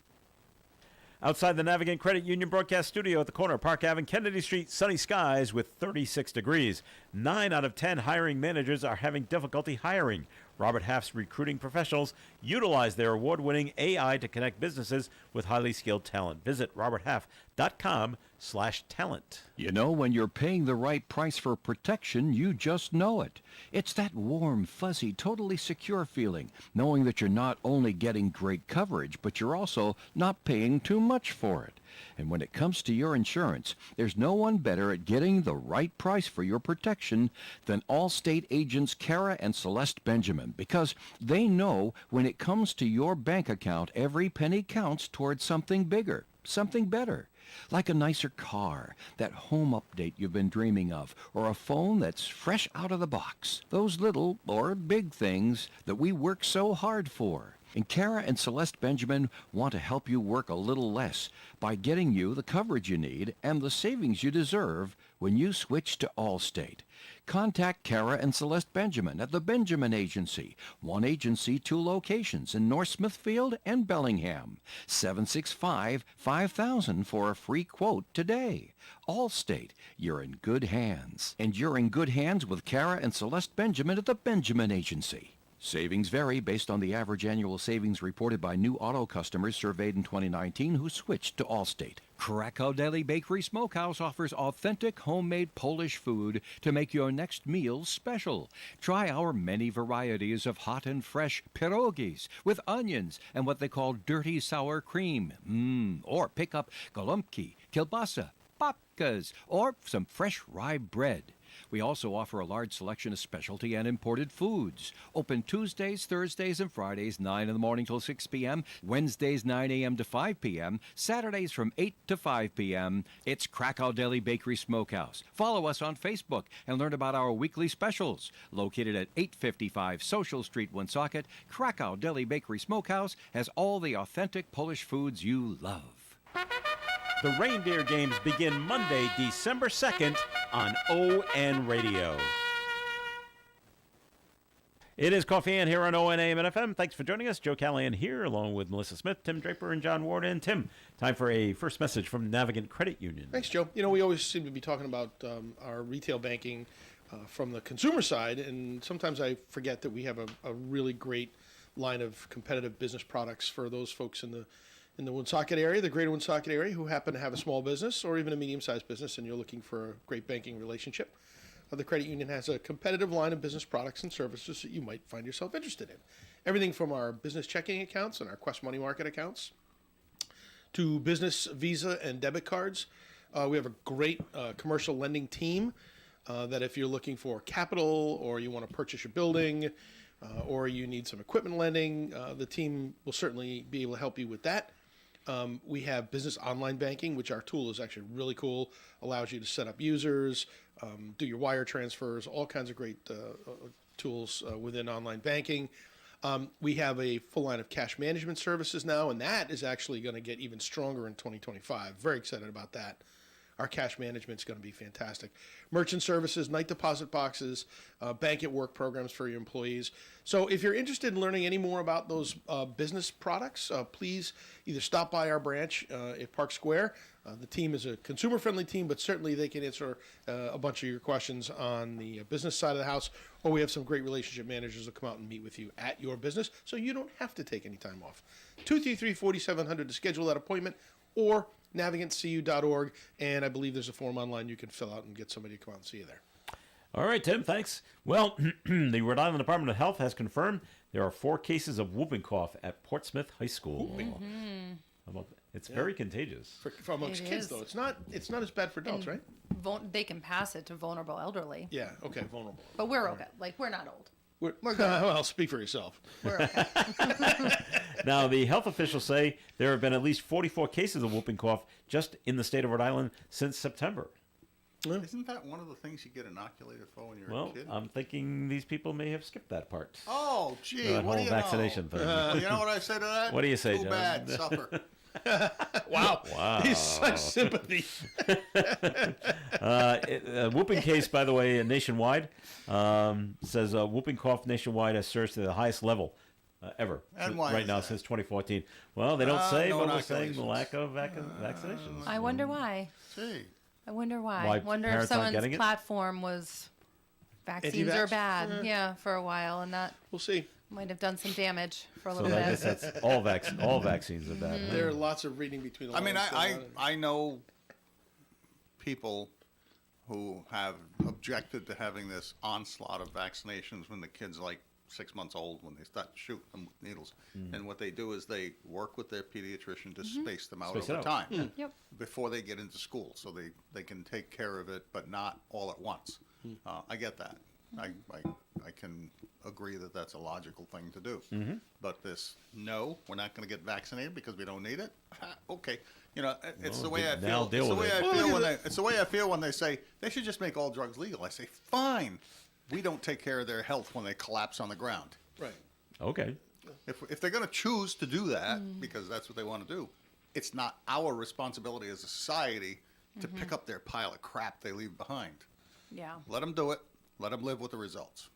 Outside the Navigant Credit Union broadcast studio at the corner of Park Ave and Kennedy Street, sunny skies with 36 degrees. 9 out of 10 hiring managers are having difficulty hiring. Robert Half's recruiting professionals utilize their award-winning AI to connect businesses with highly skilled talent. Visit roberthalf.com/talent. You know, when you're paying the right price for protection, you just know it. It's that warm, fuzzy, totally secure feeling, knowing that you're not only getting great coverage, but you're also not paying too much for it. And when it comes to your insurance, there's no one better at getting the right price for your protection than Allstate agents Kara and Celeste Benjamin, because they know when it comes to your bank account, every penny counts towards something bigger, something better. Like a nicer car, that home update you've been dreaming of, or a phone that's fresh out of the box. Those little or big things that we work so hard for. And Kara and Celeste Benjamin want to help you work a little less by getting you the coverage you need and the savings you deserve when you switch to Allstate. Contact Kara and Celeste Benjamin at the Benjamin Agency. One agency, 2 locations in North Smithfield and Bellingham. 765-5000 for a free quote today. Allstate, you're in good hands. And you're in good hands with Kara and Celeste Benjamin at the Benjamin Agency. Savings vary based on the average annual savings reported by new auto customers surveyed in 2019 who switched to Allstate. Krakow Deli Bakery Smokehouse offers authentic homemade Polish food to make your next meal special. Try our many varieties of hot and fresh pierogies with onions and what they call dirty sour cream. Or pick up golubki, kielbasa, babkas, or some fresh rye bread. We also offer a large selection of specialty and imported foods. Open Tuesdays, Thursdays, and Fridays, 9 in the morning till 6 p.m., Wednesdays, 9 a.m. to 5 p.m., Saturdays from 8 to 5 p.m. It's Krakow Deli Bakery Smokehouse. Follow us on Facebook and learn about our weekly specials. Located at 855 Social Street, Woonsocket, Krakow Deli Bakery Smokehouse has all the authentic Polish foods you love. The Reindeer Games begin Monday, December 2nd on ON Radio. It is Coffee and here on ON AM and FM. Thanks for joining us. Joe Callahan here, along with Melissa Smith, Tim Draper, and John Ward. And Tim, time for a first message from Navigant Credit Union. Thanks, Joe. You know, we always seem to be talking about our retail banking from the consumer side, and sometimes I forget that we have a really great line of competitive business products for those folks in the Woonsocket area, the greater Woonsocket area, who happen to have a small business or even a medium-sized business, and you're looking for a great banking relationship. The credit union has a competitive line of business products and services that you might find yourself interested in. Everything from our business checking accounts and our Quest Money Market accounts to business Visa and debit cards. We have a great commercial lending team that if you're looking for capital or you want to purchase a building or you need some equipment lending, the team will certainly be able to help you with that. We have business online banking, which our tool is actually really cool. Allows you to set up users, do your wire transfers, all kinds of great tools within online banking. We have a full line of cash management services now, and that is actually going to get even stronger in 2025. Very excited about that. Our cash management is going to be fantastic. Merchant services, night deposit boxes, bank at work programs for your employees. So if you're interested in learning any more about those business products, please either stop by our branch at Park Square. The team is a consumer-friendly team, but certainly they can answer a bunch of your questions on the business side of the house, or we have some great relationship managers that come out and meet with you at your business, so you don't have to take any time off. 233-4700 to schedule that appointment, or navigantcu.org, and I believe there's a form online you can fill out and get somebody to come out and see you there. All right, Tim, thanks. Well, the Rhode Island Department of Health has confirmed there are 4 cases of whooping cough at Portsmouth High School. How about that? It's very contagious. For amongst It kids, is. though, it's not as bad for adults, right? They can pass it to vulnerable elderly, Yeah. Okay. Vulnerable. but we're okay. Like, we're not old. Well, speak for yourself. We're okay. Now, the health officials say there have been at least 44 cases of whooping cough just in the state of Rhode Island since September. Isn't that one of the things you get inoculated for when you're Well, a kid? I'm thinking these people may have skipped that part. Oh, gee, That what whole do you vaccination know? thing. Well, you know what I say to that? What do you say, Too John? bad, suffer. Wow. He's such sympathy. A whooping case, by the way, nationwide, says whooping cough nationwide has surged to the highest level ever And why right is now that? since 2014. Well, they don't say, no but we're saying the inoculations. lack of vaccinations. I wonder why. Gee. I wonder why. Why I wonder if parents aren't someone's getting it? platform was vaccines are Anti-vax? bad. Yeah, for a while, and that We'll see. might have done some damage for a So little I guess bit. that's all vaccines are bad. huh? There are lots of reading between the I lines. mean, going on. I know people who have objected to having this onslaught of vaccinations when the kid's like 6 months old when they start shooting them with needles. And what they do is they work with their pediatrician to space them out Space it over out. time Yep. before they get into school so they can take care of it, but not all at once. I get that. I can agree that that's a logical thing to do. But this, no, we're not going to get vaccinated because we don't need it. Okay, you know, it's the way I now feel. deal It's the with way it. I feel when it's the way I feel when they say they should just make all drugs legal. I say, fine. We don't take care of their health when they collapse on the ground. Right. Okay. If they're going to choose to do that because that's what they want to do, it's not our responsibility as a society to pick up their pile of crap they leave behind. Yeah. Let them do it. Let them live with the results.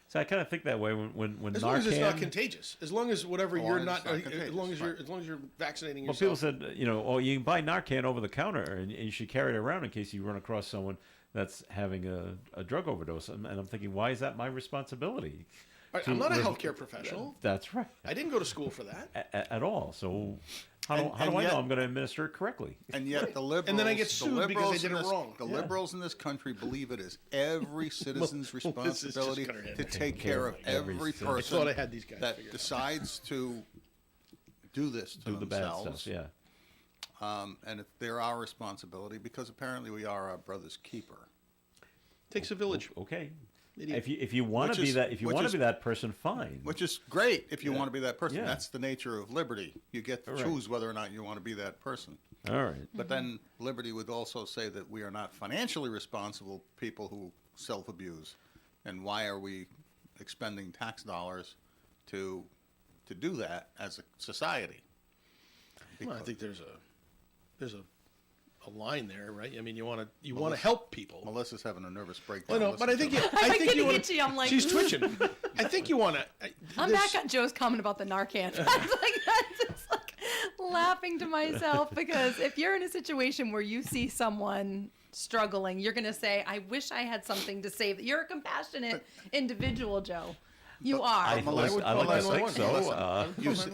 So I kind of think that way when As long as it's not Narcan. contagious. As long as whatever As you're long as not. it's not As contagious, long as you're. right. As long as you're vaccinating Well, yourself. people said, oh, you can buy Narcan over the counter, and you should carry it around in case you run across someone that's having a drug overdose. And I'm thinking, why is that my responsibility? All right, to I'm not a live- healthcare professional. That's right. I didn't go to school for that. At all. So how do And I yet- know I'm going to administer it correctly? And yet the liberals, And then I get the sued because liberals I did in it this- wrong. The Yeah. liberals in this country believe it is every citizen's Melissa's just responsibility got her head to down. take care of Every every citizen. I person thought I had these guys that figured out. decides to do this to Do the bad themselves. stuff. Yeah. And they're our responsibility because apparently we are our brother's keeper. Takes a village. Okay. Idiot. If you want Which to be is- that if you which want to is- be that person, fine. Which is great if you want to be that person. Yeah. That's the nature of liberty. You get to Correct. choose whether or not you want to be that person. All right. But then liberty would also say that we are not financially responsible people who self-abuse. And why are we expending tax dollars to do that as a society? Well, I think there's a line there, right? I mean, you want to help people. Melissa's having a nervous breakdown. Well, no, but I think Listen to I'm you getting want itchy. I'm like, she's twitching. I think you want to. I'm back on Joe's comment about the Narcan. I'm just like laughing to myself because if you're in a situation where you see someone struggling, you're going to say, I wish I had something to save. You're a compassionate individual, Joe. You are. I like to think so.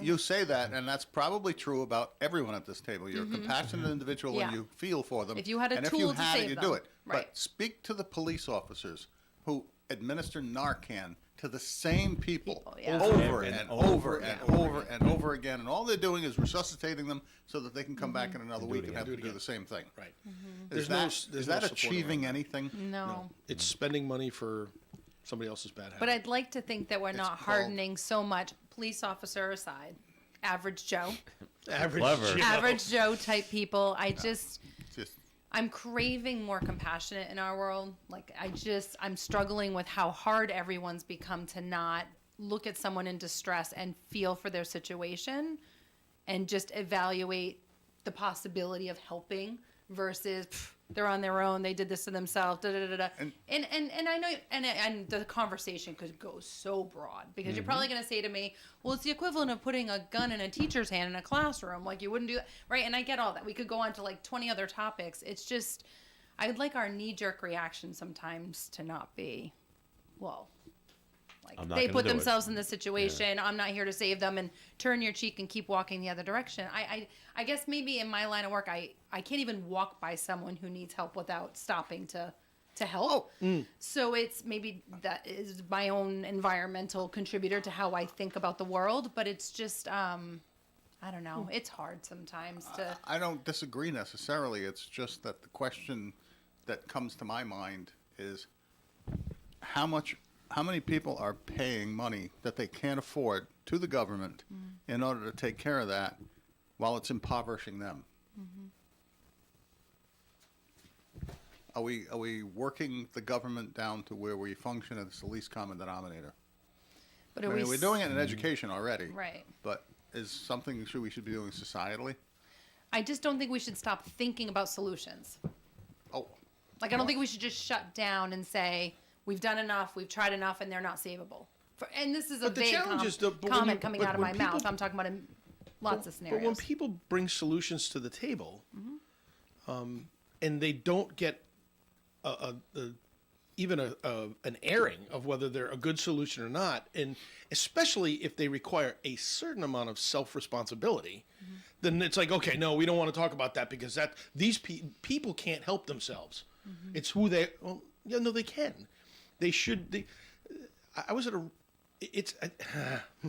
You say that, and that's probably true about everyone at this table. You're a compassionate individual Yeah. when you feel for them. If you had a and tool if you to had save it, you them. do it. Right. But speak to the police officers who administer Narcan to the same people, yeah. over And and over over and over and over again, and all they're doing is resuscitating them so that they can come back in another week and have to do the same thing. Right. Is that achieving anything? No. It's spending money for somebody else's bad habit. But I'd like to think that we're not called- hardening so much, police officer aside, average Joe. Average Clever. Joe. average Joe type people. Just I'm craving more compassionate in our world. Like I'm struggling with how hard everyone's become to not look at someone in distress and feel for their situation and just evaluate the possibility of helping versus they're on their own, they did this to themselves, da da da da. And I know and the conversation could go so broad because you're probably going to say to me, well, it's the equivalent of putting a gun in a teacher's hand in a classroom. Like you wouldn't do that, right? And I get all that. We could go on to like 20 other topics. It's just I'd like our knee-jerk reaction sometimes to not be, well, like I'm not they gonna put do it. themselves in this situation. I'm not here to save them, and turn your cheek and keep walking the other direction. I guess maybe in my line of work, I can't even walk by someone who needs help without stopping to help. So it's maybe that is my own environmental contributor to how I think about the world. But it's just I don't know. It's hard sometimes to. I don't disagree necessarily. It's just that the question that comes to my mind is how many people are paying money that they can't afford to the government in order to take care of that while it's impoverishing them? Are we working the government down to where we function as the least common denominator? But I mean, we're doing it in education already. Right. But is something we should be doing societally? I just don't think we should stop thinking about solutions. Oh, Like, I don't think we should just shut down and say, we've done enough, we've tried enough, and they're not savable. And this is a But the vague challenge is but when comment you- coming but out of when my people- mouth. I'm talking about in lots of scenarios. But when people bring solutions to the table, and they don't get even an airing of whether they're a good solution or not, and especially if they require a certain amount of self-responsibility, then it's like, okay, no, we don't want to talk about that because these people can't help themselves. It's who they. Well, yeah, no, they can. They should. I was at a. It's.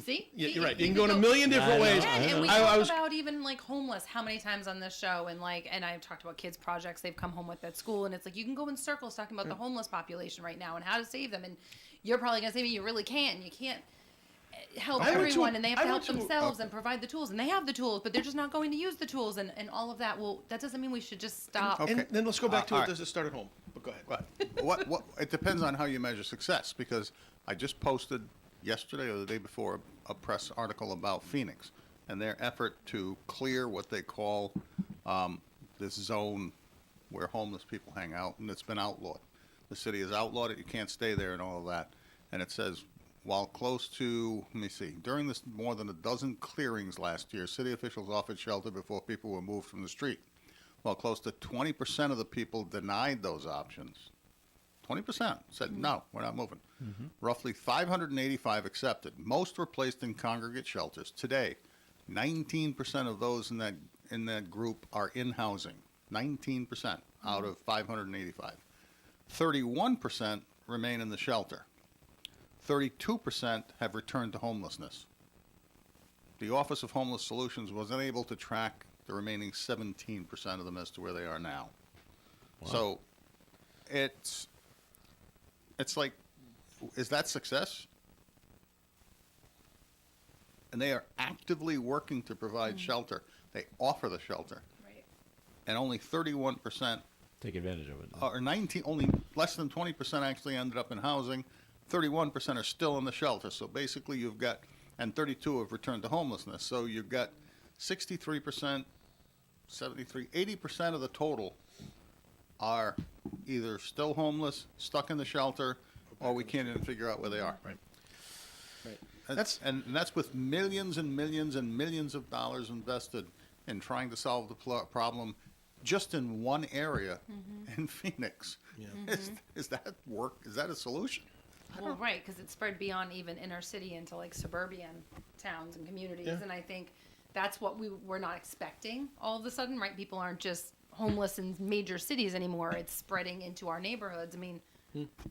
See? Yeah, See, you're right. you You can go in a could million different I know, ways. Yeah, and we I talk was about even like homeless how many times on this show, and I've talked about kids projects they've come home with at school, and it's like you can go in circles talking about the homeless population right now and how to save them, and you're probably gonna say to me you really can't. You can't help I went to everyone, a- and they have I to help went to a- themselves and provide the tools, and they have the tools, but they're just not going to use the tools, and all of that. Well, that doesn't mean we should just stop. Okay. And then let's go back to all it. right. Does it start at home? But go ahead. what it depends on how you measure success, because I just posted yesterday or the day before a press article about Phoenix and their effort to clear what they call this zone where homeless people hang out, and it's been outlawed. The city has outlawed it. You can't stay there and all of that. And it says, while close to, let me see, during this more than a dozen clearings last year, city officials offered shelter before people were moved from the street. While close to 20% of the people denied those options. 20% said, no, we're not moving. Roughly 585 accepted. Most were placed in congregate shelters. Today, 19% of those in that group are in housing. 19% out of 585. 31% remain in the shelter. 32% have returned to homelessness. The Office of Homeless Solutions was unable to track the remaining 17% of them as to where they are now. So it's like, is that success? And they are actively working to provide shelter. They offer the shelter. Right. And only 31%, Take advantage of it. or 19, only less than 20% actually ended up in housing. 31% are still in the shelter. So basically you've got, and 32 have returned to homelessness. So you've got 63%, 73, 80% of the total are either still homeless, stuck in the shelter, or we can't even figure out where they are. Right. Right. And that's with millions and millions and millions of dollars invested in trying to solve the problem just in one area in Phoenix. Is that work? Is that a solution? Well, right, because it's spread beyond even inner city into like suburban towns and communities, Yeah. and I think that's what we're not expecting all of a sudden, right? People aren't just homeless in major cities anymore. It's spreading into our neighborhoods. I mean,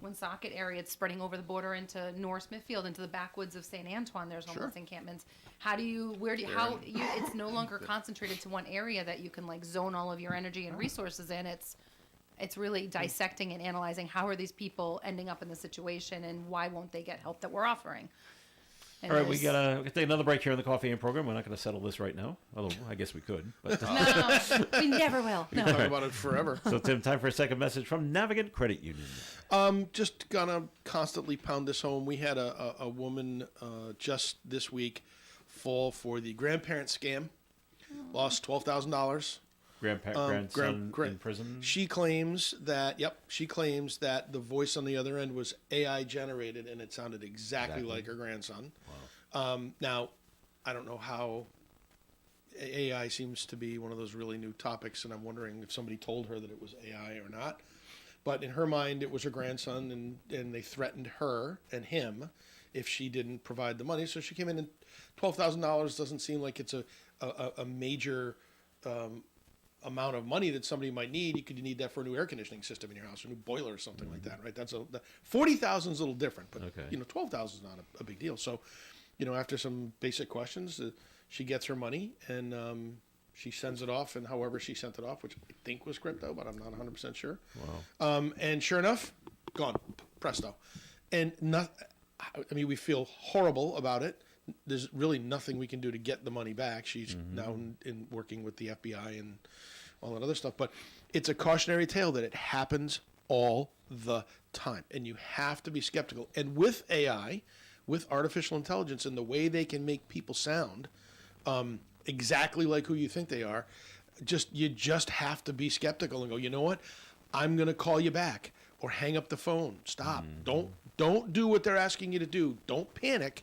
Woonsocket area, it's spreading over the border into North Smithfield, into the backwoods of St. Antoine. There's homeless encampments. It's no longer concentrated to one area that you can like zone all of your energy and resources in. It's really dissecting and analyzing how are these people ending up in this situation and why won't they get help that we're offering. And All right, we those- gotta take another break here in the Coffee and program. We're not gonna settle this right now, although I guess we could. But No, we never will. No. Talk about it forever. so, Tim, time for a second message from Navigant Credit Union. Just gonna constantly pound this home. We had a woman just this week fall for the grandparent scam, lost $12,000. Grandson in prison. She claims that the voice on the other end was AI generated and it sounded exactly like her grandson. Now, I don't know how AI seems to be one of those really new topics, and I'm wondering if somebody told her that it was AI or not. But in her mind, it was her grandson, and they threatened her and him if she didn't provide the money. So she came in, and $12,000 doesn't seem like it's a major amount of money that somebody might need. You could need that for a new air conditioning system in your house, or a new boiler or something like that, right? That's $40,000 is a little different, but Okay. $12,000 is not a big deal. So, after some basic questions, she gets her money and she sends it off, and however she sent it off, which I think was crypto, but I'm not 100% sure. Wow. And sure enough, gone, presto. And we feel horrible about it. There's really nothing we can do to get the money back. She's now in working with the FBI and all that other stuff. But it's a cautionary tale that it happens all the time. And you have to be skeptical. And with AI, with artificial intelligence and the way they can make people sound exactly like who you think they are, you just have to be skeptical and go, you know what? I'm going to call you back or hang up the phone. Stop. Don't do what they're asking you to do. Don't panic.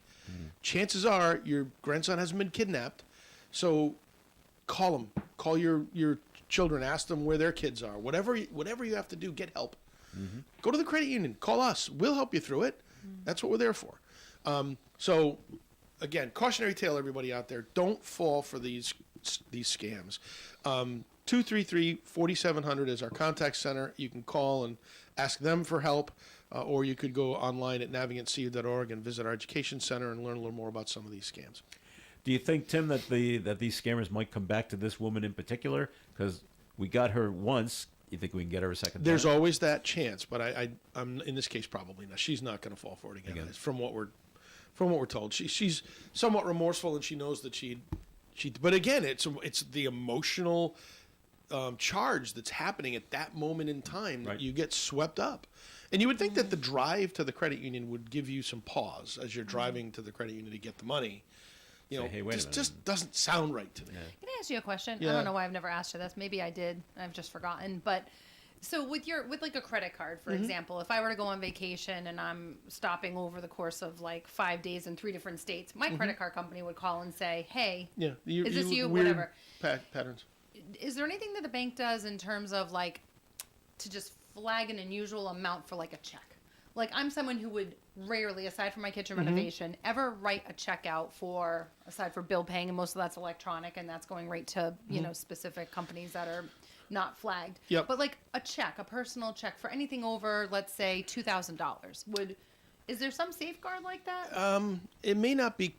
Chances are your grandson hasn't been kidnapped, so call them. Call your children. Ask them where their kids are. Whatever you have to do, get help. Go to the credit union. Call us. We'll help you through it. That's what we're there for. So, again, cautionary tale, everybody out there. Don't fall for these scams. 233-4700 is our contact center. You can call and ask them for help. Or you could go online at navigantcu.org and visit our education center and learn a little more about some of these scams. Do you think, Tim, that these scammers might come back to this woman in particular? Because we got her once. You think we can get her a second There's time? always that chance, but I'm in this case probably not. She's not going to fall for it again. From what we're told. She's somewhat remorseful and she knows that she. But again, it's the emotional charge that's happening at that moment in time that you get swept up. And you would think that the drive to the credit union would give you some pause as you're driving to the credit union to get the money. Hey, wait a minute. Just doesn't sound right to me. Can I ask you a question? Yeah. I don't know why I've never asked you this. Maybe I did. I've just forgotten. But so with like a credit card, for example, if I were to go on vacation and I'm stopping over the course of like 5 days in 3 different states, my credit card company would call and say, "Hey, is this you? Weird Whatever." patterns. Is there anything that the bank does in terms of like to just flag an unusual amount for like a check? Like I'm someone who would rarely, aside from my kitchen renovation, ever write a check out for, aside for bill paying, and most of that's electronic and that's going right to, specific companies that are not flagged. Yep. But like a check, a personal check for anything over, let's say $2,000 is there some safeguard like that? It may not be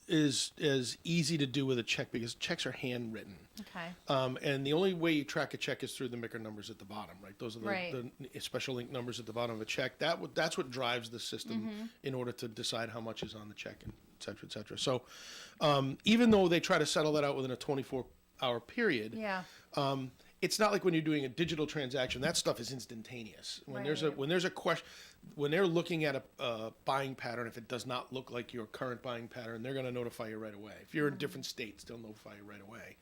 as easy to do with a check because checks are handwritten. Okay. And the only way you track a check is through the MICR numbers at the bottom, right? Those are Right. the special link numbers at the bottom of a check. That's what drives the system in order to decide how much is on the check, and et cetera, et cetera. So even though they try to settle that out within a 24-hour period, Yeah. it's not like when you're doing a digital transaction. That stuff is instantaneous. When there's a question, when they're looking at a buying pattern, if it does not look like your current buying pattern, they're going to notify you right away. If you're in different states, they'll notify you right away.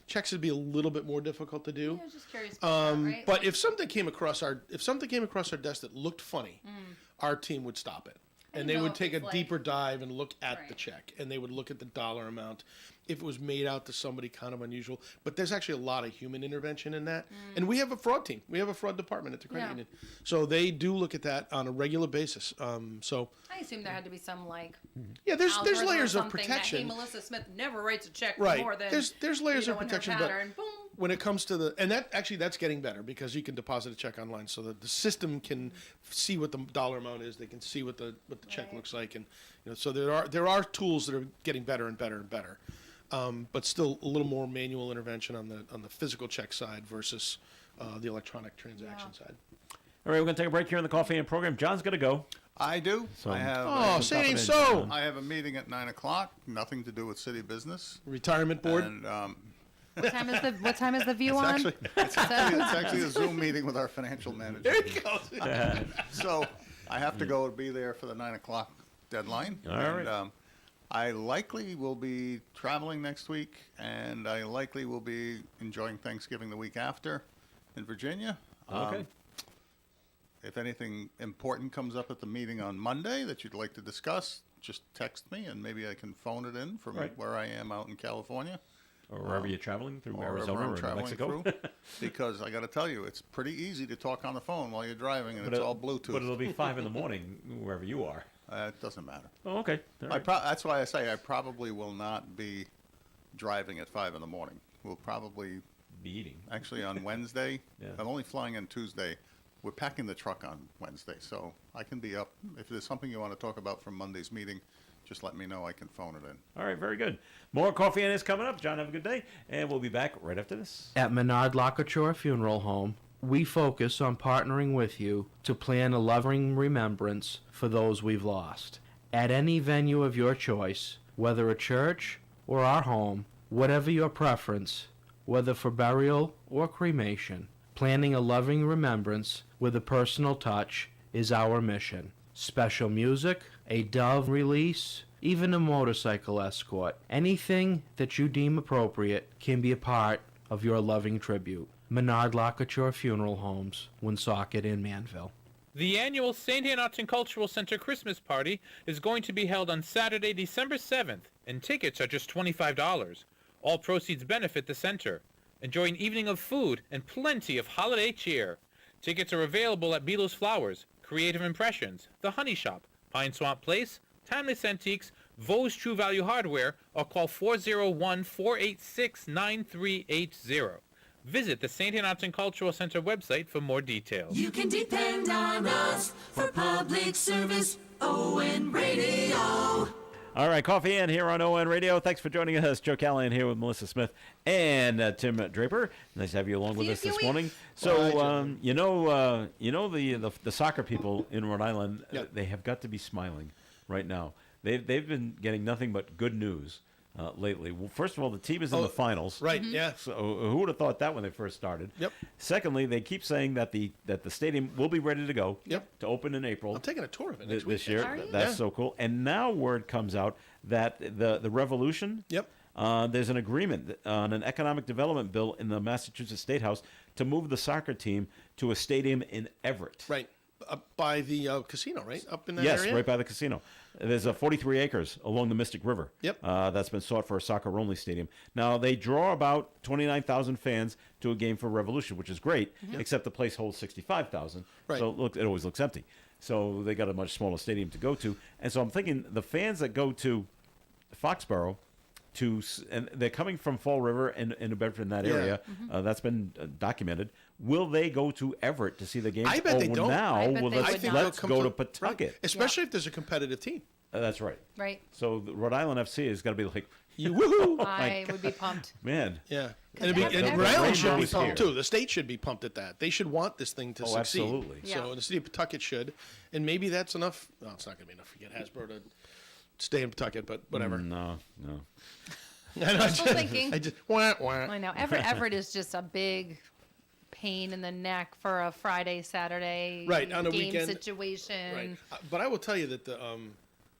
Checks would be a little bit more difficult to do. I was just curious about that, right? But if something came across our desk that looked funny, our team would stop it. And didn't they know would if take a it's like- deeper dive and look at the Right. check, and they would look at the dollar amount. If it was made out to somebody kind of unusual, but there's actually a lot of human intervention in that. And we have a fraud team. We have a fraud department at the credit Yeah. union, so they do look at that on a regular basis. So I assume there had to be some like yeah, there's algorithm or layers of something protection. That, hey, Melissa Smith never writes a check for Right. more than There's layers of in her protection, but pattern. Boom. when it comes to that's getting better because you can deposit a check online, so that the system can see what the dollar amount is. They can see what the check Right. looks like, and so there are tools that are getting better and better and better, but still a little more manual intervention on the physical check side versus the electronic transaction side. All right, we're going to take a break here in the Coffee and program. John's going to go. I do. So- I have. Oh, say it ain't so. I have a meeting at 9:00. Nothing to do with city business. Retirement board. And What time is the view it's on? actually it's actually a Zoom meeting with our financial manager. There he goes. So I have to go be there for the 9:00 deadline. All right. And, I likely will be traveling next week, and I likely will be enjoying Thanksgiving the week after in Virginia. Okay. If anything important comes up at the meeting on Monday that you'd like to discuss, just text me, and maybe I can phone it in from Right. where I am out in California. Or wherever you're traveling through Or Arizona wherever I'm or New traveling Mexico. through. Because I got to tell you, it's pretty easy to talk on the phone while you're driving, and it's all Bluetooth. But it'll be 5 in the morning wherever you are. It doesn't matter. Oh, okay. All right. That's why I say I probably will not be driving at 5 in the morning. We'll probably, Be eating. actually on Wednesday, Yeah. I'm only flying on Tuesday. We're packing the truck on Wednesday, so I can be up. If there's something you want to talk about from Monday's meeting, just let me know. I can phone it in. All right, very good. More Coffee and is coming up. John, have a good day. And we'll be back right after this. At Menard Lockature Funeral Home, we focus on partnering with you to plan a loving remembrance for those we've lost. At any venue of your choice, whether a church or our home, whatever your preference, whether for burial or cremation, planning a loving remembrance with a personal touch is our mission. Special music, a dove release, even a motorcycle escort. Anything that you deem appropriate can be a part of your loving tribute. Menard Lockature Funeral Homes, Woonsocket and Manville. The annual St. Anne Arts and Cultural Center Christmas Party is going to be held on Saturday, December 7th, and tickets are just $25. All proceeds benefit the center. Enjoy an evening of food and plenty of holiday cheer. Tickets are available at Beatles Flowers, Creative Impressions, The Honey Shop, Pine Swamp Place, Timeless Antiques, Vos True Value Hardware, or call 401-486-9380. Visit the St. Anne Arts and Cultural Center website for more details. You can depend on us for public service. ON Radio. All right, Coffee and here on ON Radio. Thanks for joining us. Joe Callahan here with Melissa Smith and Tim Draper. Nice to have you along with us this morning. So, you know the soccer people in Rhode Island. Yep. They have got to be smiling right now. They've been getting nothing but good news lately. Well, first of all, the team is in the finals. Right, yeah. So who would have thought that when they first started? Yep. Secondly, they keep saying that the stadium will be ready to go. Yep. To open in April. I'm taking a tour of it next This week. year. Are you? That's Yeah. so cool. And now word comes out that the Revolution. Yep. There's an agreement on an economic development bill in the Massachusetts State House to move the soccer team to a stadium in Everett. Right. Up by the casino, right? Up in that Yes, area? right by the casino. There's 43 acres along the Mystic River. Yep. That's been sought for a soccer-only stadium. Now, they draw about 29,000 fans to a game for Revolution, which is great, except the place holds 65,000. Right. So it always looks empty. So they got a much smaller stadium to go to. And so I'm thinking the fans that go to Foxborough, and they're coming from Fall River and New Bedford in that Yeah. area. That's been documented. Will they go to Everett to see the game? I bet they don't. Now, I bet well, they let's, would let's not. go to Right. Pawtucket. Especially if there's a competitive team. That's right. Right. So the Rhode Island FC is going to be like, Woohoo! I would be pumped. man. Yeah. Because And every- Rhode Island should be everybody's pumped here. too. The state should be pumped at that. They should want this thing to Oh, succeed. absolutely. Yeah. So the city of Pawtucket should. And maybe that's enough. Well, it's not going to be enough to get Hasbro to stay in Pawtucket, but whatever. No. I know, Wishful thinking. I just, wah, wah. I know. Everett is just a big pain in the neck for a Friday, Saturday Right, on a game weekend. situation. Right. But I will tell you that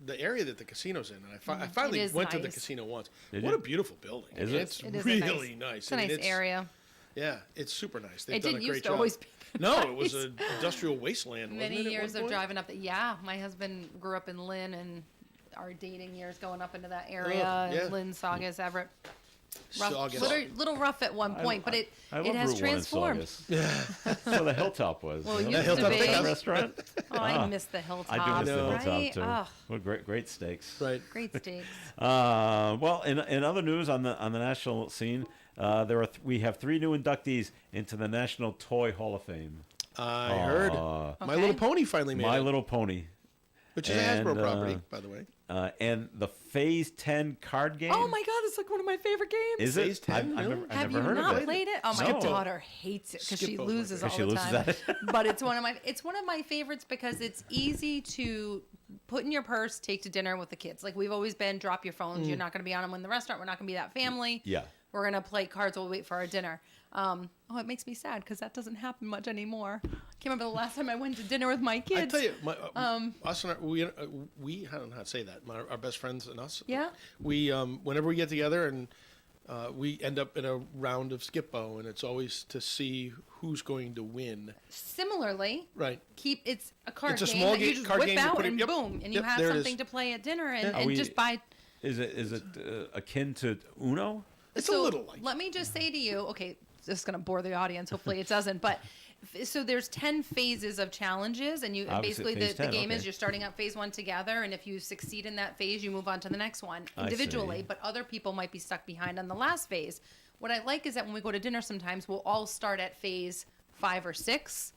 the area that the casino's in, and I finally is went to the nice. casino once. Did what you? a beautiful building. Is it? It's It is really a nice. It's a I mean, nice area. Yeah, it's super nice. They've It done didn't a great used to job. always be No, it was an industrial wasteland. many wasn't it, at years one of point? driving up. Yeah, my husband grew up in Lynn, and our dating years going up into that area. yeah. And Lynn, Saugus, Everett. Rough, Saugus. little rough at one point, but it I love it has Route 1 in transformed. Saugus. That's where the Hilltop was. Well, it Remember used to Hilltop be. that Steakhouse? restaurant? Oh, I miss the Hilltop. I do miss the know. Hilltop Right? too. Oh, What great steaks. Right. great steaks. Well, in other news on the national scene, we have 3 new inductees into the National Toy Hall of Fame. I heard. My Okay. Little Pony finally made My it, Little Pony. which is a and, Hasbro property, by the way. and the Phase 10 card game. Oh my God, it's like one of my favorite games. Is Phase it? 10? Really? I've Have never you heard not of it. played it? Oh, my No. daughter hates it because she Skip over loses it. all She the loses time. at it. But it's one of my favorites because it's easy to put in your purse, take to dinner with the kids. Like we've always been, drop your phones. You're not going to be on them in the restaurant. We're not going to be that family. Yeah. We're going to play cards while we wait for our dinner. It makes me sad because that doesn't happen much anymore. I can't remember the last time I went to dinner with my kids. I tell you, us and we I don't know how to say that. Our best friends and us. Yeah? We whenever we get together and we end up in a round of Skip-Bo, and it's always to see who's going to win. Similarly, Right. it's a card It's a game small that you ga- just card whip game you out put in- and yep. boom, and you Yep, have there it something is. to play at dinner and, Are and we- just buy. Is it akin to Uno? It's So a little like. let me just say to you, okay, this is going to bore the audience. Hopefully it doesn't. But so there's 10 phases of challenges, and you Obviously, basically phase the 10, game is okay. you're starting up phase 1 together, and if you succeed in that phase, you move on to the next one I individually. see. But other people might be stuck behind on the last phase. What I like is that when we go to dinner, sometimes we'll all start at phase 5 or 6.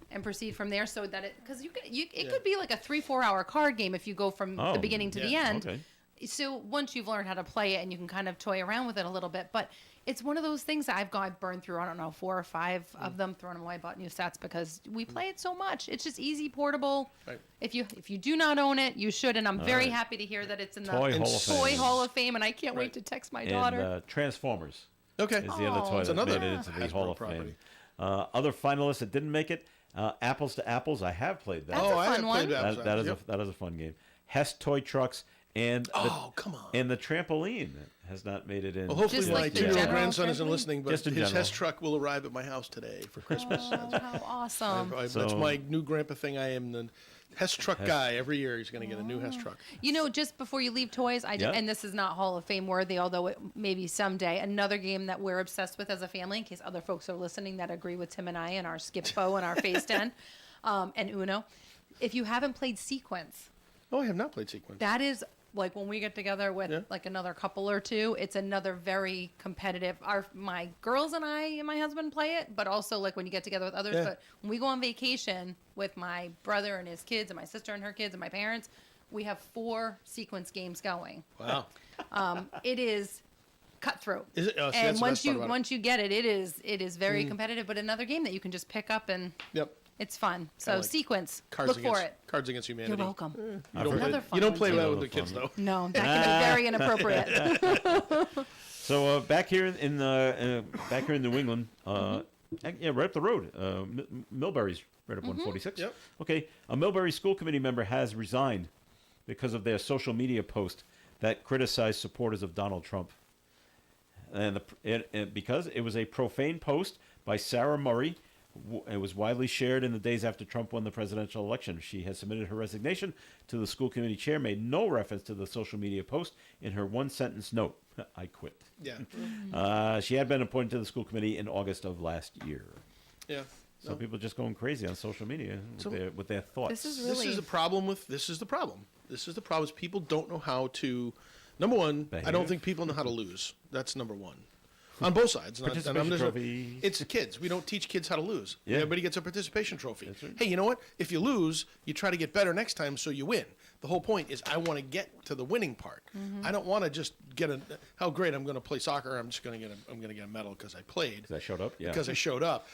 And proceed from there, so that it could be like a 3-4 hour card game if you go from Oh, the beginning to the end. Okay. So once you've learned how to play it and you can kind of toy around with it a little bit, but it's one of those things that I've burned through, I don't know, 4 or 5 of them, thrown them away, bought new sets because we play it so much. It's just easy, portable. Right. If you do not own it, you should, and I'm very right. happy to hear that it's in the Toy Hall of Toy Fame. Hall of Fame, and I can't Right. wait to text my And daughter. Transformers Okay. is the other Oh. toy It's that another made it into the Hasbro Hall of property. Fame. Other finalists that didn't make it, Apples to Apples. I have played that. That's a I fun have one. played Apples to That is Apples. that is a fun game. Hess Toy Trucks and Come on. and the trampoline has not made it in. Well, hopefully Just my like the 2-year-old general grandson isn't trampoline? listening, but Just in his general. Hess truck will arrive at my house today for Christmas. Oh, how awesome. That's So- my new grandpa thing. I am the Hess truck guy. Every year he's going to get a new Hess truck. You know, just before you leave toys, Yeah. and this is not Hall of Fame worthy, although it maybe someday, another game that we're obsessed with as a family, in case other folks are listening that agree with Tim and I and our Skip-Bo and our Phase 10 and Uno. If you haven't played Sequence, Oh, I have not played Sequence. that is like when we get together with Yeah. like another couple or two, it's another very competitive. My girls and I and my husband play it, but also like when you get together with others. Yeah. But when we go on vacation with my brother and his kids and my sister and her kids and my parents, we have 4 Sequence games going. Wow. It is cutthroat. Is it? Oh, see, and that's the once best part you about it. once you get it, it is very competitive. But another game that you can just pick up and Yep. it's fun. So like Sequence, Cards look against for it. Cards Against Humanity. You're welcome. You don't play, Another fun you don't one, play too. that with the Another kids fun though. No, that can be very inappropriate. So back here in New England, right up the road, Millbury's right up 146. Yep. Okay, a Millbury school committee member has resigned because of their social media post that criticized supporters of Donald Trump, and because it was a profane post by Sarah Murray. It was widely shared in the days after Trump won the presidential election. She has submitted her resignation to the school committee chair, made no reference to the social media post in her one-sentence note. I quit. Yeah. She had been appointed to the school committee in August of last year. Yeah. So people just going crazy on social media with their thoughts. This is This really is the problem with this is the problem. This is the problem is people don't know how to. Number one, I Behave. don't think people know how to lose. That's number one. On both sides. And I'm Participation just- trophy. It's kids. We don't teach kids how to lose. Yeah. Everybody gets a participation trophy. That's right. Hey, you know what? If you lose, you try to get better next time so you win. The whole point is I want to get to the winning part. I don't want to just get how great I'm going to play soccer. I'm just going to get a medal because I played. Because I showed up? Yeah. Because I showed up.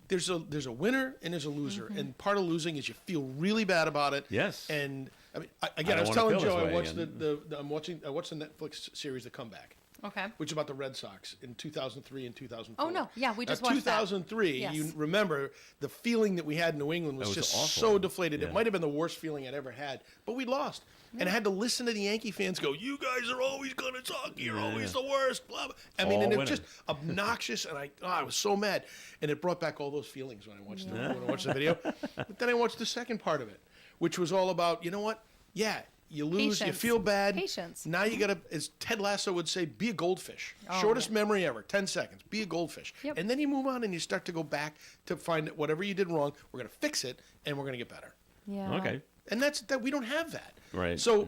There's a winner and there's a loser, and part of losing is you feel really bad about it. Yes. And I mean, I don't was wanna telling feel this Joe I way, watched and- I watched the Netflix series The Comeback, okay. which is about the Red Sox in 2003 and 2004. Oh, no. Yeah, we just now, watched that. 2003. Yes. You remember the feeling that we had in New England was, That was just awful. so deflated. Yeah. It might have been the worst feeling I'd ever had, but we lost. And I had to listen to the Yankee fans go, "You guys are always going to suck. You're always the worst." Blah blah. I mean, All and it winning. was just obnoxious, and I was so mad, and it brought back all those feelings when I watched the video. But then I watched the second part of it, which was all about, you know what? Yeah, you lose, you Patience. feel bad. Patience. Now you got to, as Ted Lasso would say, be a goldfish. Oh, Shortest yeah. memory ever, 10 seconds. Be a goldfish. Yep. And then you move on and you start to go back to find that whatever you did wrong, we're going to fix it and we're going to get better. Yeah. Okay. And that's that we don't have that. Right. So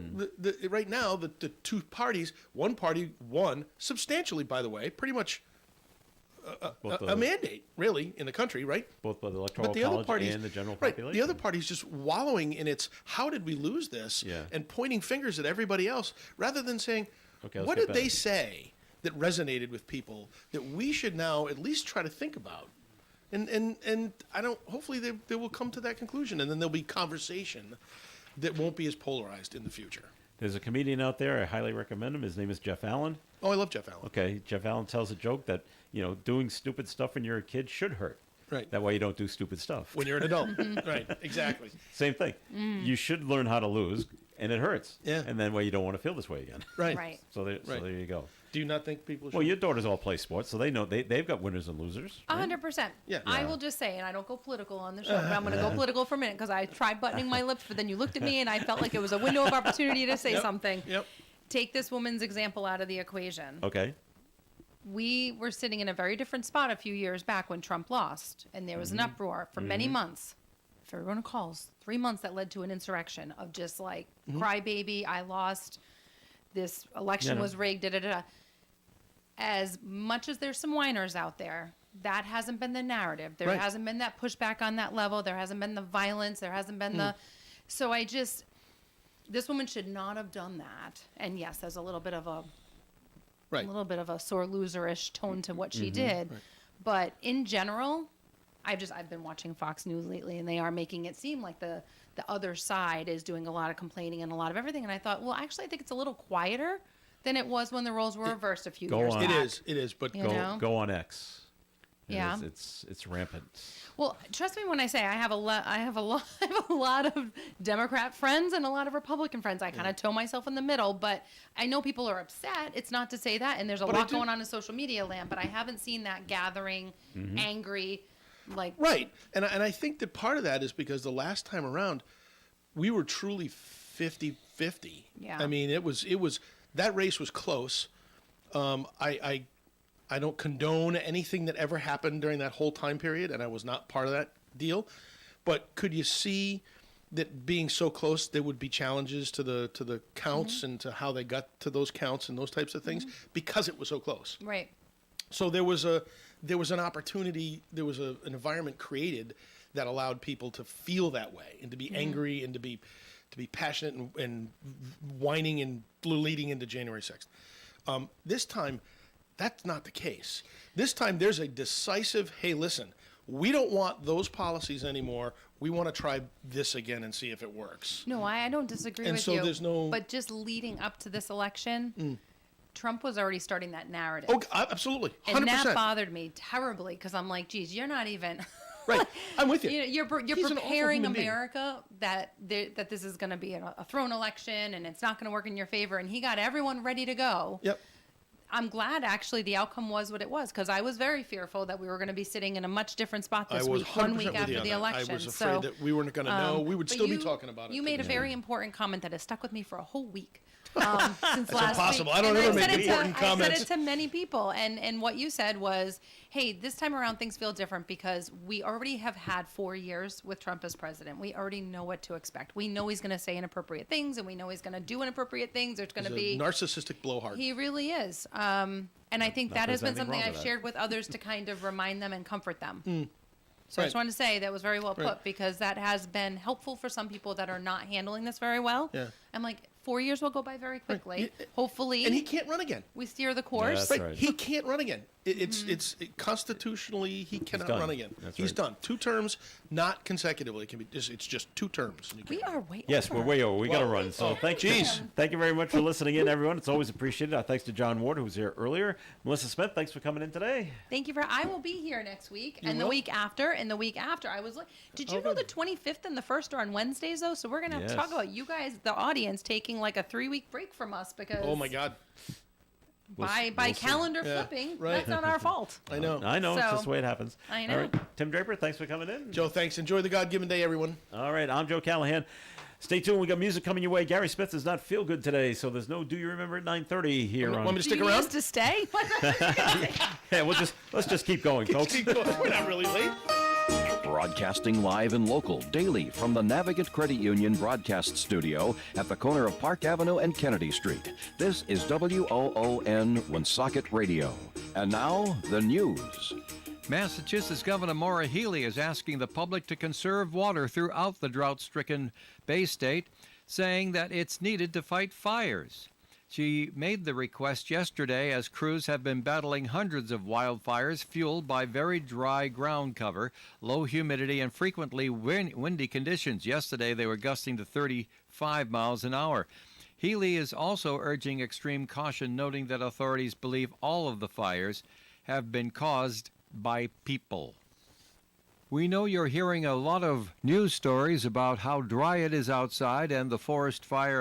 right now, the two parties, one party won substantially, by the way, pretty much Both a mandate, really, in the country, right? both by the Electoral But the other College parties, and the general right? population. The other party's just wallowing in its "how did we lose this?" Yeah. and pointing fingers at everybody else, rather than saying, Okay, let's "What get did they better." say that resonated with people that we should now at least try to think about?" And I don't. Hopefully, they will come to that conclusion, and then there'll be conversation that won't be as polarized in the future. There's a comedian out there. I highly recommend him. His name is Jeff Allen. Oh, I love Jeff Allen. Okay, Jeff Allen tells a joke that, doing stupid stuff when you're a kid should hurt. Right. That way you don't do stupid stuff. When you're an adult, right? Exactly. Same thing. You should learn how to lose, and it hurts. Yeah. And then, well, you don't want to feel this way again. Right. Right. So there you go. Do you not think people should? Well, your daughters all play sports, so they know they've got winners and losers. 100%. Yeah. I will just say, and I don't go political on the show, but I'm going to go political for a minute because I tried buttoning my lips, but then you looked at me and I felt like it was a window of opportunity to say something. Yep. Take this woman's example out of the equation. Okay. We were sitting in a very different spot a few years back when Trump lost, and there was an uproar for many months. If everyone recalls, 3 months that led to an insurrection of just like, crybaby, I lost, this election no. was rigged, da-da-da. As much as there's some whiners out there, that hasn't been the narrative. There Right. hasn't been that pushback on that level. There hasn't been the violence. There hasn't been the... So this woman should not have done that. And yes, there's a little bit of a Right. sore loserish tone to what she did. But in general, I've been watching Fox News lately, and they are making it seem like the other side is doing a lot of complaining and a lot of everything. And I thought, well, actually, I think it's a little quieter than it was when the roles were reversed a few Go years on. back. It is, but You go. know? Go on X. And Yeah. It's rampant. Well, trust me when I say I have a lot of Democrat friends and a lot of Republican friends. I kind of toe myself in the middle, but I know people are upset. It's not to say that, and there's a But I lot do- going on in social media land, but I haven't seen that gathering, angry, like Right. And I think that part of that is because the last time around, we were truly 50-50. Yeah. I mean, it was that race was close. I don't condone anything that ever happened during that whole time period, and I was not part of that deal. But could you see that being so close, there would be challenges to the counts and to how they got to those counts and those types of things because it was so close. right. So there was an opportunity, there was an environment created that allowed people to feel that way and to be angry and to be passionate and whining and leading into January 6th. This time, that's not the case. This time, there's a decisive, hey, listen, we don't want those policies anymore. We want to try this again and see if it works. No, I don't disagree And with so you. there's no- But just leading up to this election, Trump was already starting that narrative. Oh, absolutely, 100%. And that bothered me terribly because I'm like, geez, you're not even. Right, I'm with you. You're He's an awful preparing human being. America that this is going to be a thrown election and it's not going to work in your favor. And he got everyone ready to go. Yep. I'm glad actually the outcome was what it was because I was very fearful that we were going to be sitting in a much different spot I this was week, 100% 1 week with after you on the that. election. I was afraid that we weren't going to know. We would but still be talking about it. You made a very important comment that has stuck with me for a whole week. Since last impossible. week. I don't And ever make said it to- important comments. I said it to many people, and what you said was, "Hey, this time around things feel different because we already have had 4 years with Trump as president. We already know what to expect. We know he's going to say inappropriate things, and we know he's going to do inappropriate things. There's going to He's a be narcissistic blowhard. He really is, and I think that there's has been anything something wrong I've with that. shared with others to kind of remind them and comfort them." So I just Right. wanted to say that was very well put Right. because that has been helpful for some people that are not handling this very well. Yeah. I'm like, 4 years will go by very quickly. Yeah. Hopefully, And he can't run again. we steer the course. that's right. He can't run again. It's constitutionally he cannot done. run again. That's He's right. done 2 terms, not consecutively. It can be it's just 2 terms. And you We can't- are way Yes, over. we're way over. We got to Well, run. So oh, thank you. Thank you very much for listening in, everyone. It's always appreciated. Our thanks to John Ward, who was here earlier. Melissa Smith, thanks for coming in today. Thank you for. I will be here next week and the will? week after. And the week after, I was like, did you know the 25th and the 1st are on Wednesdays though? So we're gonna have to talk Yes. about you guys, the audience, taking like a 3-week break from us because Oh my God, by we'll see. calendar Yeah, flipping, right. that's not our fault. I know. I know. It's So- just the way it happens. I All know. right. Tim Draper, thanks for coming in. Joe, thanks. Enjoy the God-given day, everyone. All right. I'm Joe Callahan. Stay tuned. We got music coming your way. Gary Smith does not feel good today, so there's no Do You Remember at 9:30 here on. Want me to Do stick you need us around? to stay? Yeah, let's just keep going, folks. Keep going. We're not really late. Broadcasting live and local daily from the Navigant Credit Union broadcast studio at the corner of Park Avenue and Kennedy Street. This is WOON Woonsocket Radio. And now, the news. Massachusetts Governor Maura Healey is asking the public to conserve water throughout the drought-stricken Bay State, saying that it's needed to fight fires. She made the request yesterday as crews have been battling hundreds of wildfires fueled by very dry ground cover, low humidity, and frequently windy conditions. Yesterday, they were gusting to 35 miles an hour. Healey is also urging extreme caution, noting that authorities believe all of the fires have been caused by people. We know you're hearing a lot of news stories about how dry it is outside and the forest fire